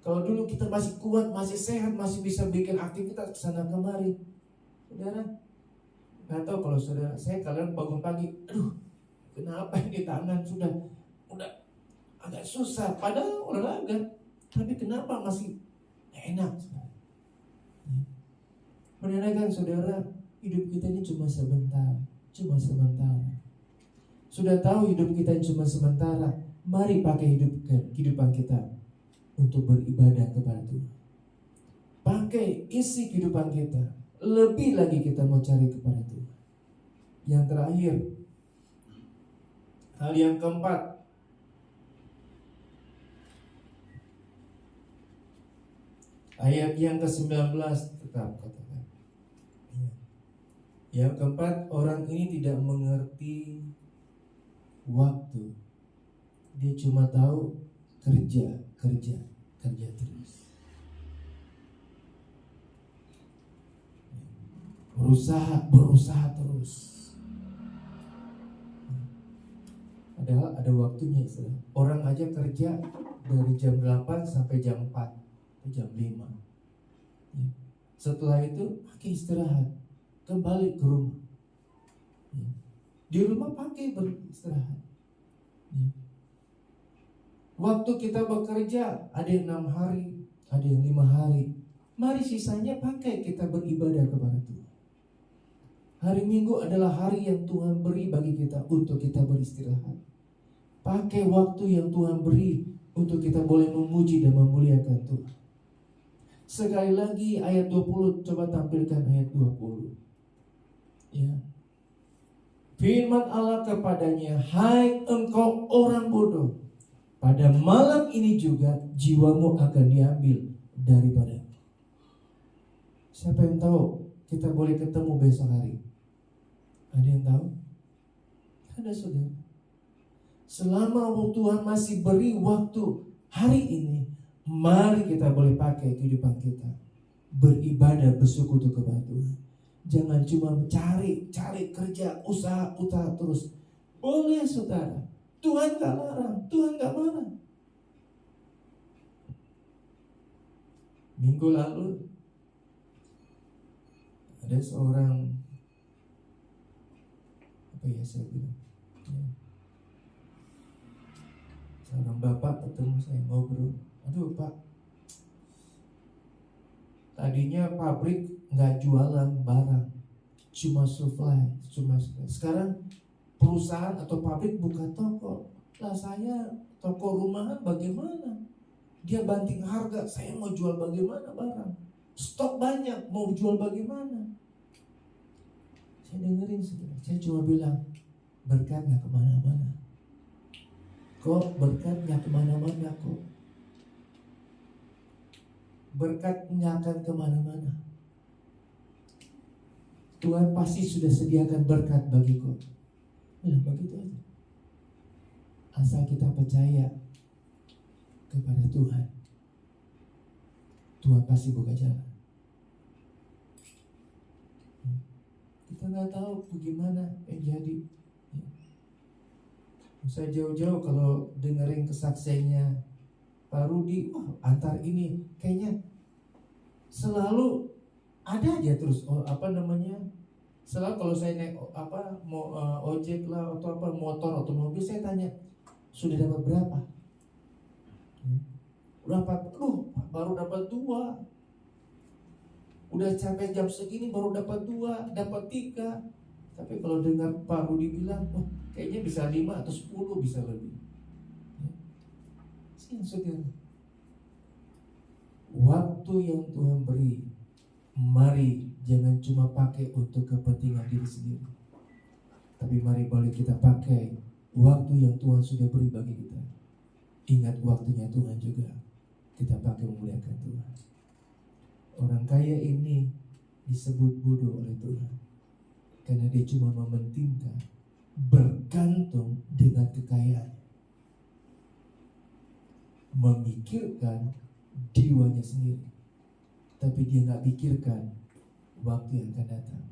Kalau dulu kita masih kuat, masih sehat, masih bisa bikin aktivitas kesana kemari, saudara. Nggak tahu kalau saudara, saya kalian bangun pagi, aduh, kenapa ini tangan sudah agak susah, padahal olahraga, tapi kenapa masih enak? Menandakan saudara, hidup kita ini cuma sebentar. Sudah tahu hidup kita ini cuma sementara, mari pakai kehidupan kita untuk beribadah kepada Tuhan. Pakai isi kehidupan kita, lebih lagi kita mau cari kepada Tuhan. Yang terakhir, hal yang keempat, ayat yang ke-19 tetap katakan. Yang keempat, orang ini tidak mengerti waktu. Dia cuma tahu kerja terus. Berusaha terus. Padahal ada waktunya, istilah. Orang aja kerja dari jam 8 sampai jam 4, jam 5. Setelah itu pakai istirahat, kembali ke rumah. Di rumah pakai beristirahat. Waktu kita bekerja ada yang 6 hari, ada yang 5 hari. Mari sisanya pakai kita beribadah kepada Tuhan. Hari Minggu adalah hari yang Tuhan beri bagi kita untuk kita beristirahat. Pakai waktu yang Tuhan beri untuk kita boleh memuji dan memuliakan Tuhan. Sekali lagi ayat 20, coba tampilkan ayat 20. Ya. Firman Allah kepadanya, hai engkau orang bodoh, pada malam ini juga jiwamu akan diambil daripada. Siapa yang tahu kita boleh ketemu besok hari? Ada yang tahu? Ada, saudara. Selama Tuhan masih beri waktu hari ini, mari kita boleh pakai kehidupan kita beribadah, bersekutu kepada Tuhan. Jangan cuma cari kerja, usaha terus. Boleh, saudara. Tuhan gak larang, Tuhan gak marah. Minggu lalu ada seorang, saya bilang, seorang bapak ketemu saya, ngobrol. Aduh Pak, tadinya pabrik nggak jualan barang, cuma supply. Sekarang perusahaan atau pabrik buka toko. Lah saya toko rumahan bagaimana? Dia banting harga, saya mau jual bagaimana barang? Stok banyak, mau jual bagaimana? Saya dengerin, saya cuma bilang, berkat nggak kemana-mana. Kok berkat nggak kemana-mana kok? berkatnya akan kemana-mana. Tuhan pasti sudah sediakan berkat bagiku. Ya begitu aja. Asal kita percaya kepada Tuhan, Tuhan pasti buka jalan. Kita nggak tahu bagaimana yang jadi. Saya jauh-jauh kalau dengerin kesaksiannya Pak Rudi, wah antar ini kayaknya selalu ada aja terus. Selalu kalau saya naik ojek lah atau motor atau mobil, saya tanya, sudah dapat berapa? Baru dapat 2. Udah sampai jam segini baru dapat 2, dapat 3. Tapi kalau dengar Pak Rudi bilang, kayaknya bisa 5 atau 10, bisa lebih. Saudara, waktu yang Tuhan beri, mari jangan cuma pakai untuk kepentingan diri sendiri, tapi mari boleh kita pakai waktu yang Tuhan sudah beri bagi kita. Ingat waktunya Tuhan juga kita pakai memuliakan Tuhan. Orang kaya ini disebut bodoh oleh Tuhan karena dia cuma mementingkan bergantung dengan kekayaan, memikirkan jiwanya sendiri, tapi dia nggak pikirkan waktu yang akan datang.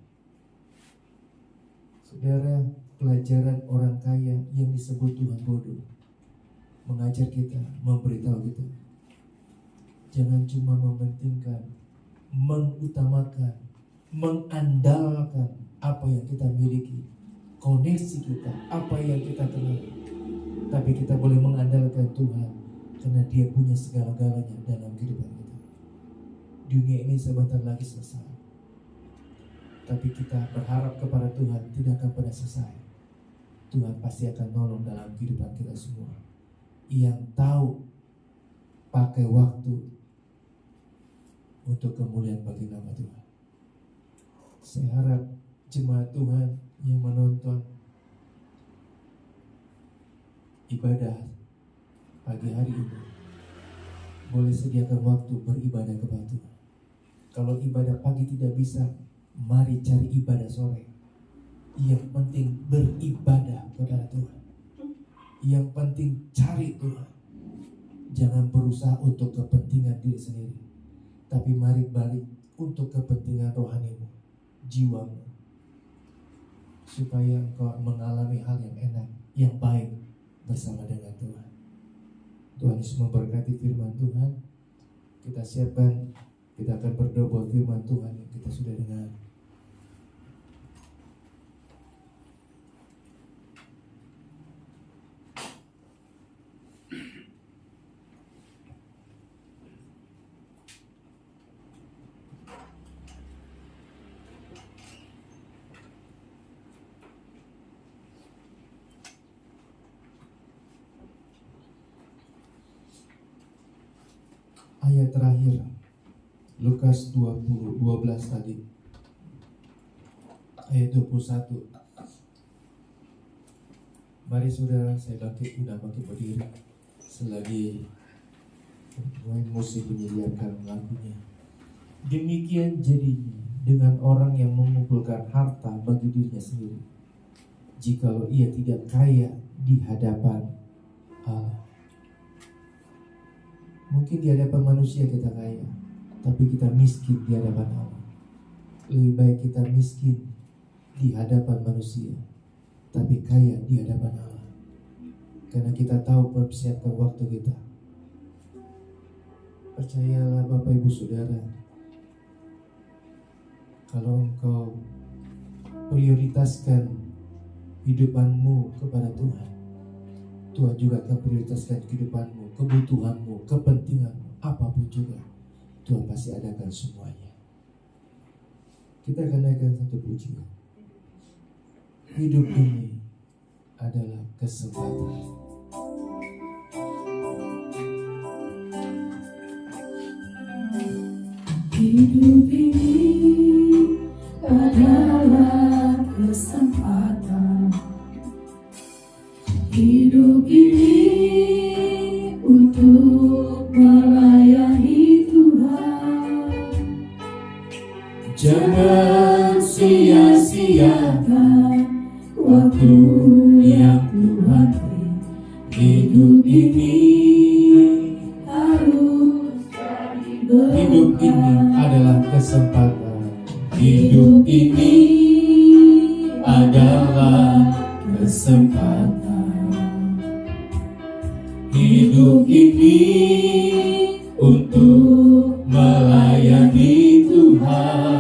Saudara, pelajaran orang kaya yang disebut Tuhan bodoh mengajar kita, memberitahu kita, jangan cuma mementingkan, mengutamakan, mengandalkan apa yang kita miliki, koneksi kita, apa yang kita kenal, tapi kita boleh mengandalkan Tuhan karena Dia punya segala-galanya dalam kehidupan kita. Dunia ini sebentar lagi selesai, tapi kita berharap kepada Tuhan tidak akan pernah selesai. Tuhan pasti akan nolong dalam kehidupan kita semua. Yang tahu pakai waktu untuk kemuliaan bagi nama Tuhan. Saya harap jemaat Tuhan yang menonton ibadah pagi hari ini boleh sediakan waktu beribadah kepada Tuhan. Kalau ibadah pagi tidak bisa, mari cari ibadah sore. Yang penting beribadah kepada Tuhan. Yang penting cari Tuhan. Jangan berusaha untuk kepentingan diri sendiri, tapi mari balik untuk kepentingan rohanimu, jiwamu, supaya engkau mengalami hal yang enak, yang baik bersama dengan Tuhan. Tuhan Yesus memberkati firman Tuhan. Kita siapkan, kita akan berdoa buat firman Tuhan yang kita sudah dengar. Ayat terakhir Lukas 20:12 tadi, ayat 21. Mari saudara, saya bangkit berdiri selagi main musik menyediakan lagunya. Demikian jadinya dengan orang yang mengumpulkan harta bagi dirinya sendiri, jikalau ia tidak kaya di hadapan Allah. Mungkin di hadapan manusia kita kaya, tapi kita miskin di hadapan Allah. Lebih baik kita miskin di hadapan manusia, tapi kaya di hadapan Allah. Karena kita tahu persiapkan waktu kita. Percayalah Bapak Ibu Saudara, kalau engkau prioritaskan hidupanmu kepada Tuhan, Tuhan juga akan prioritaskan kehidupanmu, kebutuhanmu, kepentinganmu, apapun juga. Tuhan pasti adakan semuanya. Kita akan naikkan satu pujian. Hidup ini adalah kesempatan. Hidup ini adalah kesempatan. Hidup ini untuk melayani Tuhan. Jangan sia-siakan waktu yang Tuhan beri. Hidup ini adalah kesempatan. Hidup ini adalah kesempatan. Hidup ini untuk melayani Tuhan.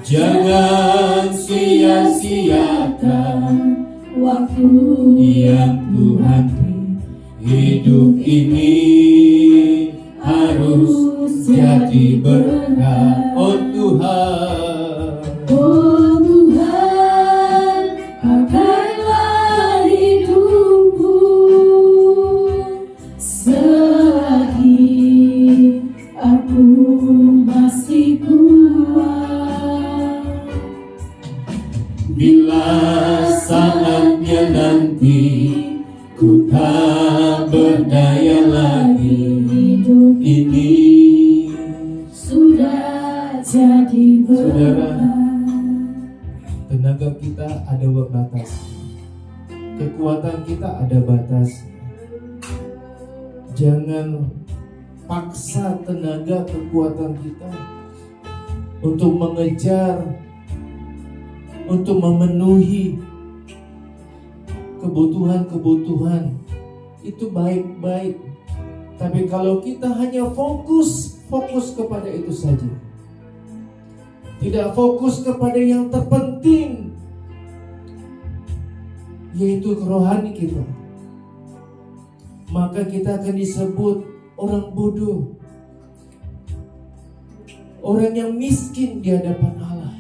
Jangan sia-siakan waktu yang Tuhan beri. Hidup ini harus jadi berkat. Oh Tuhan, Oh Tuhan, pakailah hidupku selagi aku masih kuat. bila saatnya nanti ku tak berdaya lagi, Hidup ini sudah jadi Saudara, berkat. tenaga kita ada batas, kekuatan kita ada batas. Jangan paksa tenaga kekuatan kita untuk mengejar, untuk memenuhi kebutuhan-kebutuhan. Itu baik-baik, tapi kalau kita hanya fokus kepada itu saja, tidak fokus kepada yang terpenting, yaitu rohani kita, maka kita akan disebut orang bodoh, orang yang miskin di hadapan Allah.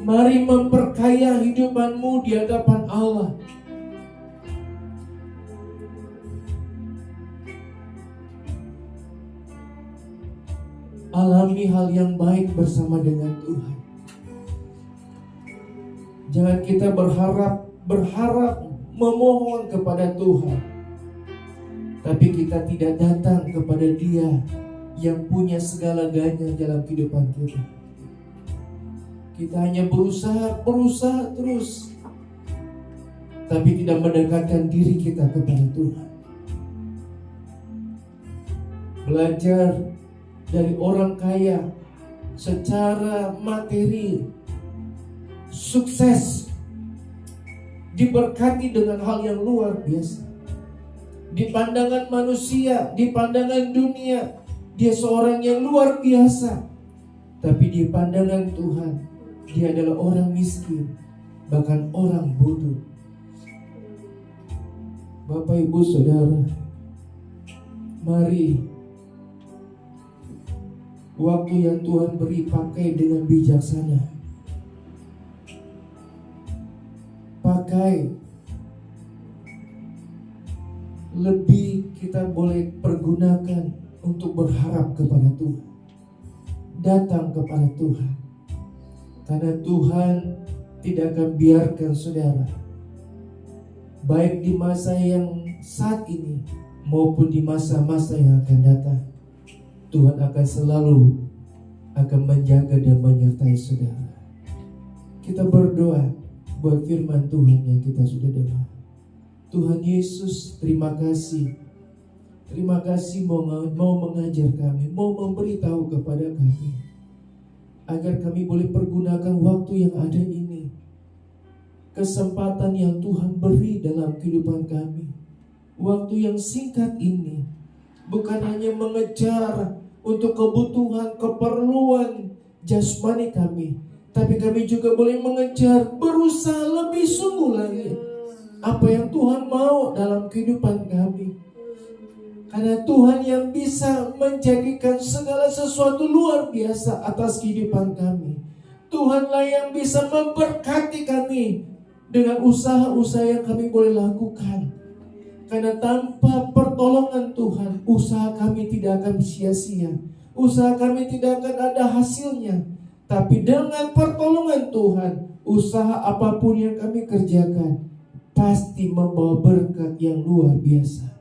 Mari memperkaya hidupanmu di hadapan Allah. Alami hal yang baik bersama dengan Tuhan. Jangan kita berharap memohon kepada Tuhan, tapi kita tidak datang kepada Dia yang punya segala-galanya dalam kehidupan kita. Kita hanya berusaha terus, tapi tidak mendekatkan diri kita kepada Tuhan. Belajar dari orang kaya secara materi, sukses, diberkati dengan hal yang luar biasa. Di pandangan manusia, di pandangan dunia, dia seorang yang luar biasa. Tapi di pandangan Tuhan, dia adalah orang miskin, bahkan orang bodoh. Bapak, Ibu, Saudara, mari waktu yang Tuhan beri pakai dengan bijaksana. Pakai lebih, kita boleh pergunakan untuk berharap kepada Tuhan, datang kepada Tuhan, karena Tuhan tidak akan biarkan saudara, baik di masa yang saat ini maupun di masa-masa yang akan datang, Tuhan akan selalu menjaga dan menyertai saudara. Kita berdoa buat firman Tuhan yang kita sudah dengar. Tuhan Yesus, terima kasih. Terima kasih mau mengajar kami, mau memberitahu kepada kami, agar kami boleh pergunakan waktu yang ada ini, kesempatan yang Tuhan beri dalam kehidupan kami. Waktu yang singkat ini bukan hanya mengejar untuk kebutuhan, keperluan jasmani kami, tapi kami juga boleh mengejar, berusaha lebih sungguh lagi apa yang Tuhan mau dalam kehidupan kami. Karena Tuhan yang bisa menjadikan segala sesuatu luar biasa atas kehidupan kami. Tuhanlah yang bisa memberkati kami dengan usaha-usaha yang kami boleh lakukan. Karena tanpa pertolongan Tuhan, usaha kami tidak akan sia-sia. Usaha kami tidak akan ada hasilnya. Tapi dengan pertolongan Tuhan, usaha apapun yang kami kerjakan pasti membawa berkat yang luar biasa.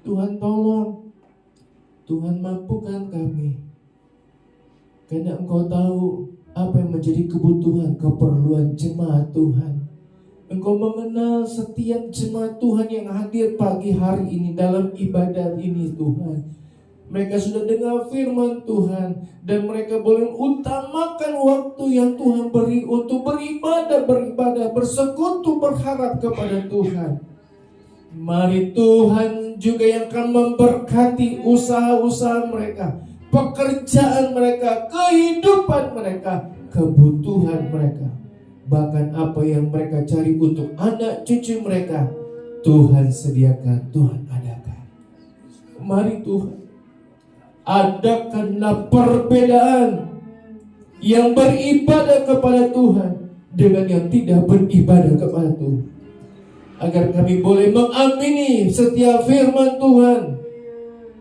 Tuhan tolong, Tuhan mampukan kami Karena Engkau tahu apa yang menjadi kebutuhan, keperluan jemaat Tuhan. Engkau mengenal setiap jemaat Tuhan yang hadir pagi hari ini dalam ibadat ini Tuhan. Mereka sudah dengar firman Tuhan dan mereka boleh utamakan waktu yang Tuhan beri untuk beribadah, bersekutu, berharap kepada Tuhan. Mari Tuhan juga yang akan memberkati usaha-usaha mereka, pekerjaan mereka, kehidupan mereka, kebutuhan mereka. Bahkan apa yang mereka cari untuk anak cucu mereka, Tuhan sediakan, Tuhan adakan. Mari Tuhan, adakanlah perbedaan yang beribadah kepada Tuhan dengan yang tidak beribadah kepada Tuhan, agar kami boleh mengamini setiap firman Tuhan,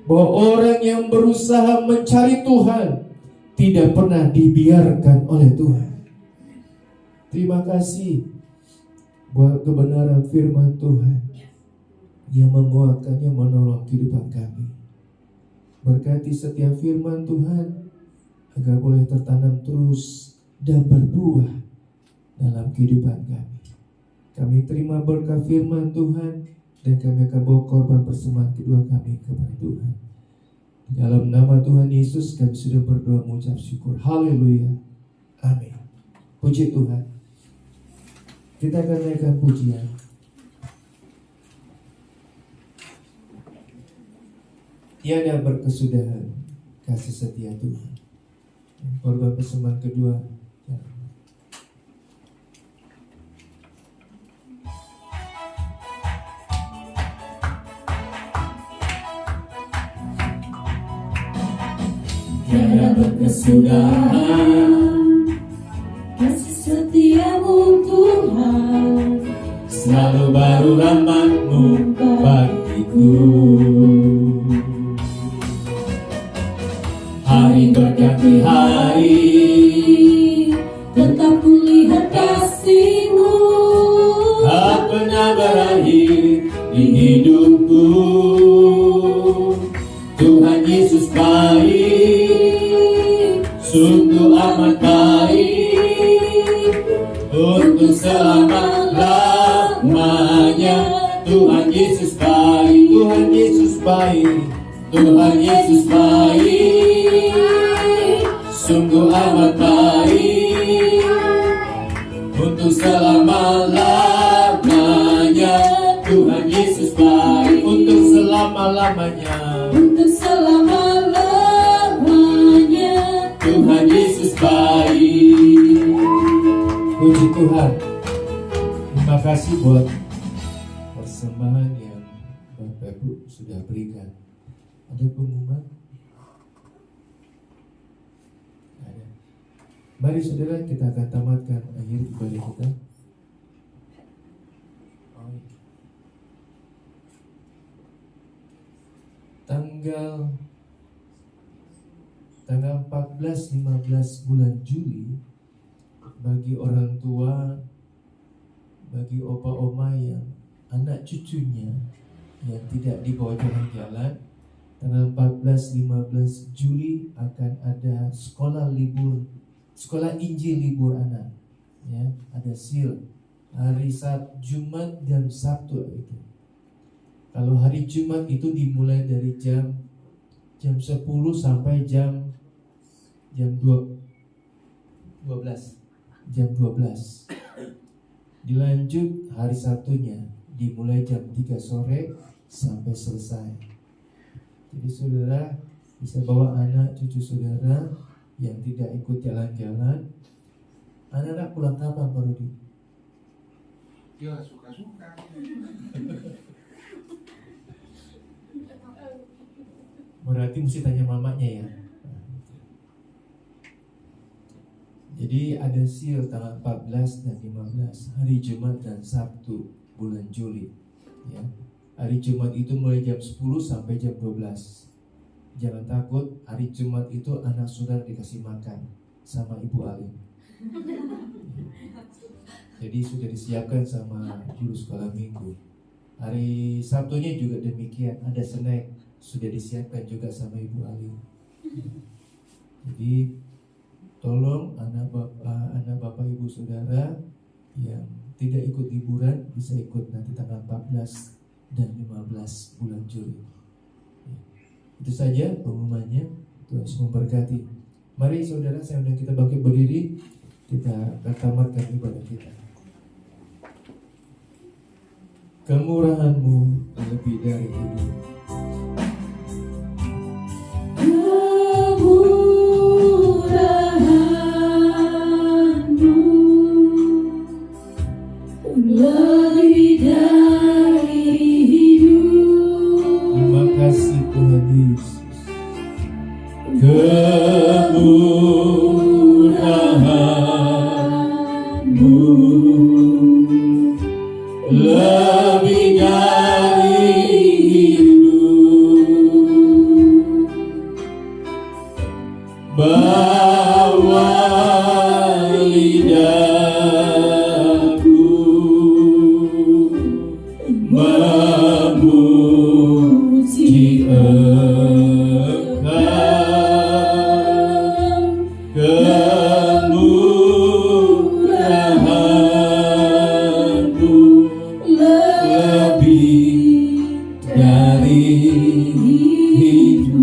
bahwa orang yang berusaha mencari Tuhan tidak pernah dibiarkan oleh Tuhan. Terima kasih buat kebenaran firman Tuhan yang menguatkan, yang menolong kehidupan kami. Berkati setiap firman Tuhan agar boleh tertanam terus dan berbuah dalam kehidupan kami. Kami terima berkat firman Tuhan dan kami akan bawa korban persembahan kedua kami kepada Tuhan. Dalam nama Tuhan Yesus kami sudah berdoa mengucap syukur. Haleluya. Amin. Puji Tuhan. Kita akan naikkan pujian. Tiada berkesudahan kasih setia Tuhan. Korban persembahan kedua. Tiada berkesudahan kasih setiamu Tuhan, Selalu baru rahmat-Mu bagiku. Hari berganti hari, tetap kulihat kasih-Mu. tak pernah berakhir di hidupku. Tuhan Yesus baik, sungguh amat baik, untuk selama-lamanya. Tuhan Yesus baik, Tuhan Yesus baik, Tuhan Yesus baik, sungguh amat baik, untuk selama-lamanya. Tuhan Yesus baik, untuk selama-lamanya. Untuk selama-lamanya. Tuhan Yesus baik. Puji Tuhan. Terima kasih buat persembahan yang Bapak Ibu sudah berikan. Ada pengumuman? Ada. Mari saudara, kita akan tamatkan akhir ibadah kita. Tanggal 14-15 bulan Juli, bagi orang tua, bagi opa oma yang anak cucunya yang tidak dibawa jalan-jalan, tanggal 14-15 Juli akan ada sekolah libur, sekolah Injil libur anak, ya, ada sil hari Jumat dan Sabtu itu. Kalau hari Jumat itu dimulai dari jam 10 sampai jam 12. Dilanjut hari Sabtunya dimulai jam 3 sore sampai selesai. Jadi saudara bisa bawa anak cucu saudara yang tidak ikut jalan-jalan. Anak-anak pulang kapan Pak Rudi? Ya suka-suka. Berarti mesti tanya mamanya ya. Jadi ada sil tanggal 14 dan 15, hari Jumat dan Sabtu bulan Juli, ya. Hari Jumat itu mulai jam 10 sampai jam 12. Jangan takut, hari Jumat itu anak saudara dikasih makan sama Ibu Alim. Jadi sudah disiapkan sama guru sekolah minggu. Hari Sabtunya juga demikian, ada snack sudah disiapkan juga sama Ibu Alim. Jadi Tolong anak bapak ibu saudara yang tidak ikut liburan bisa ikut nanti tanggal 14 dan 15 bulan Juli. Itu saja pengumumannya. Tuhan Yesus memberkati. Mari saudara, saya undang kita bangkit berdiri, kita akan tamatkan ibadah kita. Kemurahan-Mu lebih dari hidup. Kemurahan-Mu lebih dari hidup. Terima kasih Tuhan Yesus. Kemurahan-Mu lebih dari hidup. Bawa lidahku memuji Engkau. Kemurahan-Mu lebih dari hidup.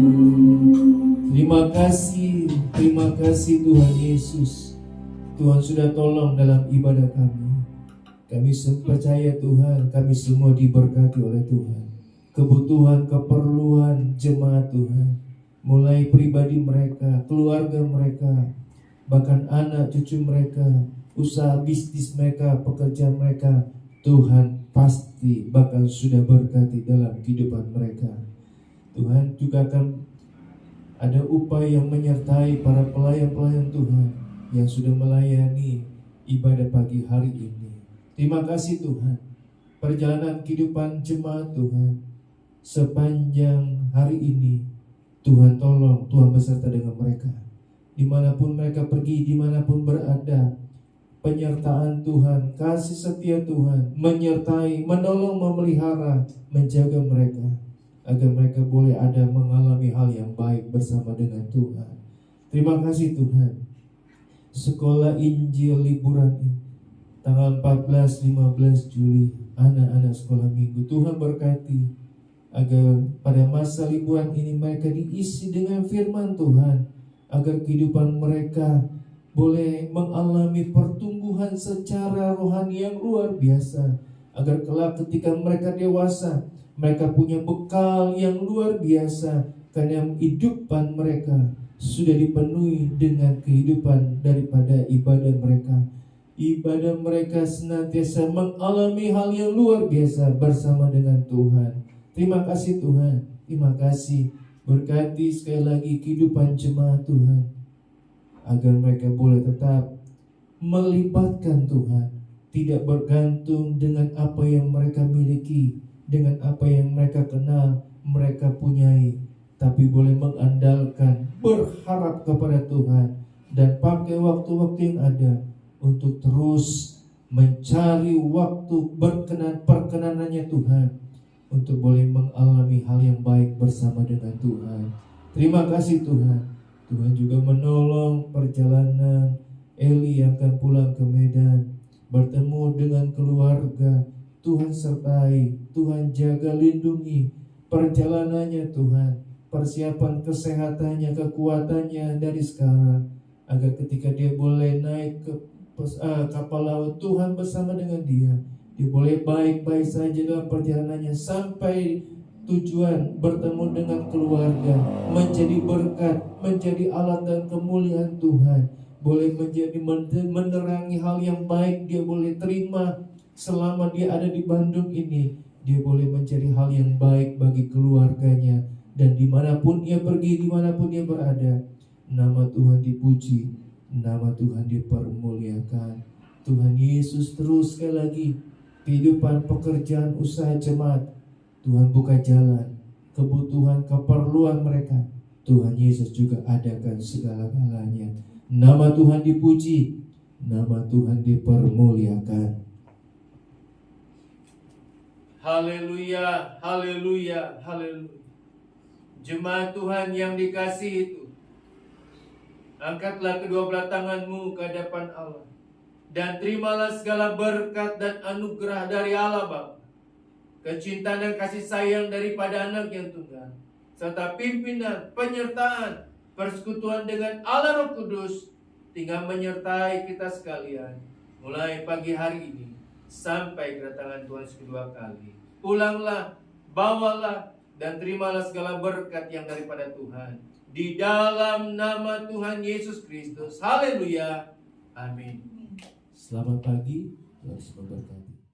Terima kasih Tuhan Yesus. Tuhan sudah tolong dalam ibadah kami. Kami percaya Tuhan, kami semua diberkati oleh Tuhan. Kebutuhan, keperluan jemaat Tuhan, mulai pribadi mereka, keluarga mereka, bahkan anak cucu mereka, usaha bisnis mereka, pekerjaan mereka, Tuhan pasti bahkan sudah berkati dalam kehidupan mereka. Tuhan juga akan ada upaya yang menyertai para pelayan-pelayan Tuhan yang sudah melayani ibadah pagi hari ini. Terima kasih Tuhan. Perjalanan kehidupan jemaat Tuhan sepanjang hari ini, Tuhan tolong, Tuhan beserta dengan mereka. Dimanapun mereka pergi, dimanapun berada, penyertaan Tuhan, kasih setia Tuhan menyertai, menolong, memelihara, menjaga mereka, agar mereka boleh ada mengalami hal yang baik bersama dengan Tuhan. Terima kasih Tuhan. Sekolah Injil liburan ini tanggal 14-15 Juli, anak-anak sekolah minggu, Tuhan berkati agar pada masa liburan ini mereka diisi dengan firman Tuhan, agar kehidupan mereka boleh mengalami pertumbuhan secara rohani yang luar biasa, agar kelak ketika mereka dewasa, mereka punya bekal yang luar biasa, karena kehidupan mereka sudah dipenuhi dengan kehidupan daripada ibadah mereka. Ibadah mereka senantiasa mengalami hal yang luar biasa bersama dengan Tuhan. Terima kasih Tuhan, terima kasih. Berkati sekali lagi kehidupan jemaat Tuhan, agar mereka boleh tetap melibatkan Tuhan, tidak bergantung dengan apa yang mereka miliki, dengan apa yang mereka kenal, mereka punyai, tapi boleh mengandalkan, berharap kepada Tuhan, dan pakai waktu-waktu yang ada untuk terus mencari waktu perkenanannya Tuhan, untuk boleh mengalami hal yang baik bersama dengan Tuhan. Terima kasih Tuhan. Tuhan juga menolong perjalanan Eli yang akan pulang ke Medan, bertemu dengan keluarga. Tuhan sertai, Tuhan jaga, lindungi perjalanannya Tuhan, persiapan kesehatannya, kekuatannya dari sekarang, agar ketika dia boleh naik ke kapal laut, Tuhan bersama dengan dia boleh baik-baik saja dalam perjalanannya sampai tujuan, bertemu dengan keluarga, menjadi berkat, menjadi alat dan kemuliaan Tuhan, boleh menjadi menerangi hal yang baik dia boleh terima. Selama dia ada di Bandung ini, dia boleh menjadi hal yang baik bagi keluarganya, dan dimanapun ia pergi, dimanapun ia berada, nama Tuhan dipuji, nama Tuhan dipermuliakan. Tuhan Yesus terus sekali lagi, kehidupan pekerjaan usaha jemaat, Tuhan buka jalan, kebutuhan keperluan mereka, Tuhan Yesus juga adakan segala-galanya. Nama Tuhan dipuji, nama Tuhan dipermuliakan. Haleluya, haleluya, haleluya. Jemaat Tuhan yang dikasihi itu, Angkatlah kedua belah tanganmu ke hadapan Allah, dan terimalah segala berkat dan anugerah dari Allah Bapa, kecintaan dan kasih sayang daripada Anak yang tunggal, serta pimpinan, penyertaan, persekutuan dengan Allah Roh Kudus tinggal menyertai kita sekalian mulai pagi hari ini sampai kedatangan Tuhan kedua kali. Pulanglah, bawalah, dan terimalah segala berkat yang daripada Tuhan. Di dalam nama Tuhan Yesus Kristus. Haleluya. Amin. Selamat pagi. Tuhan memberkati.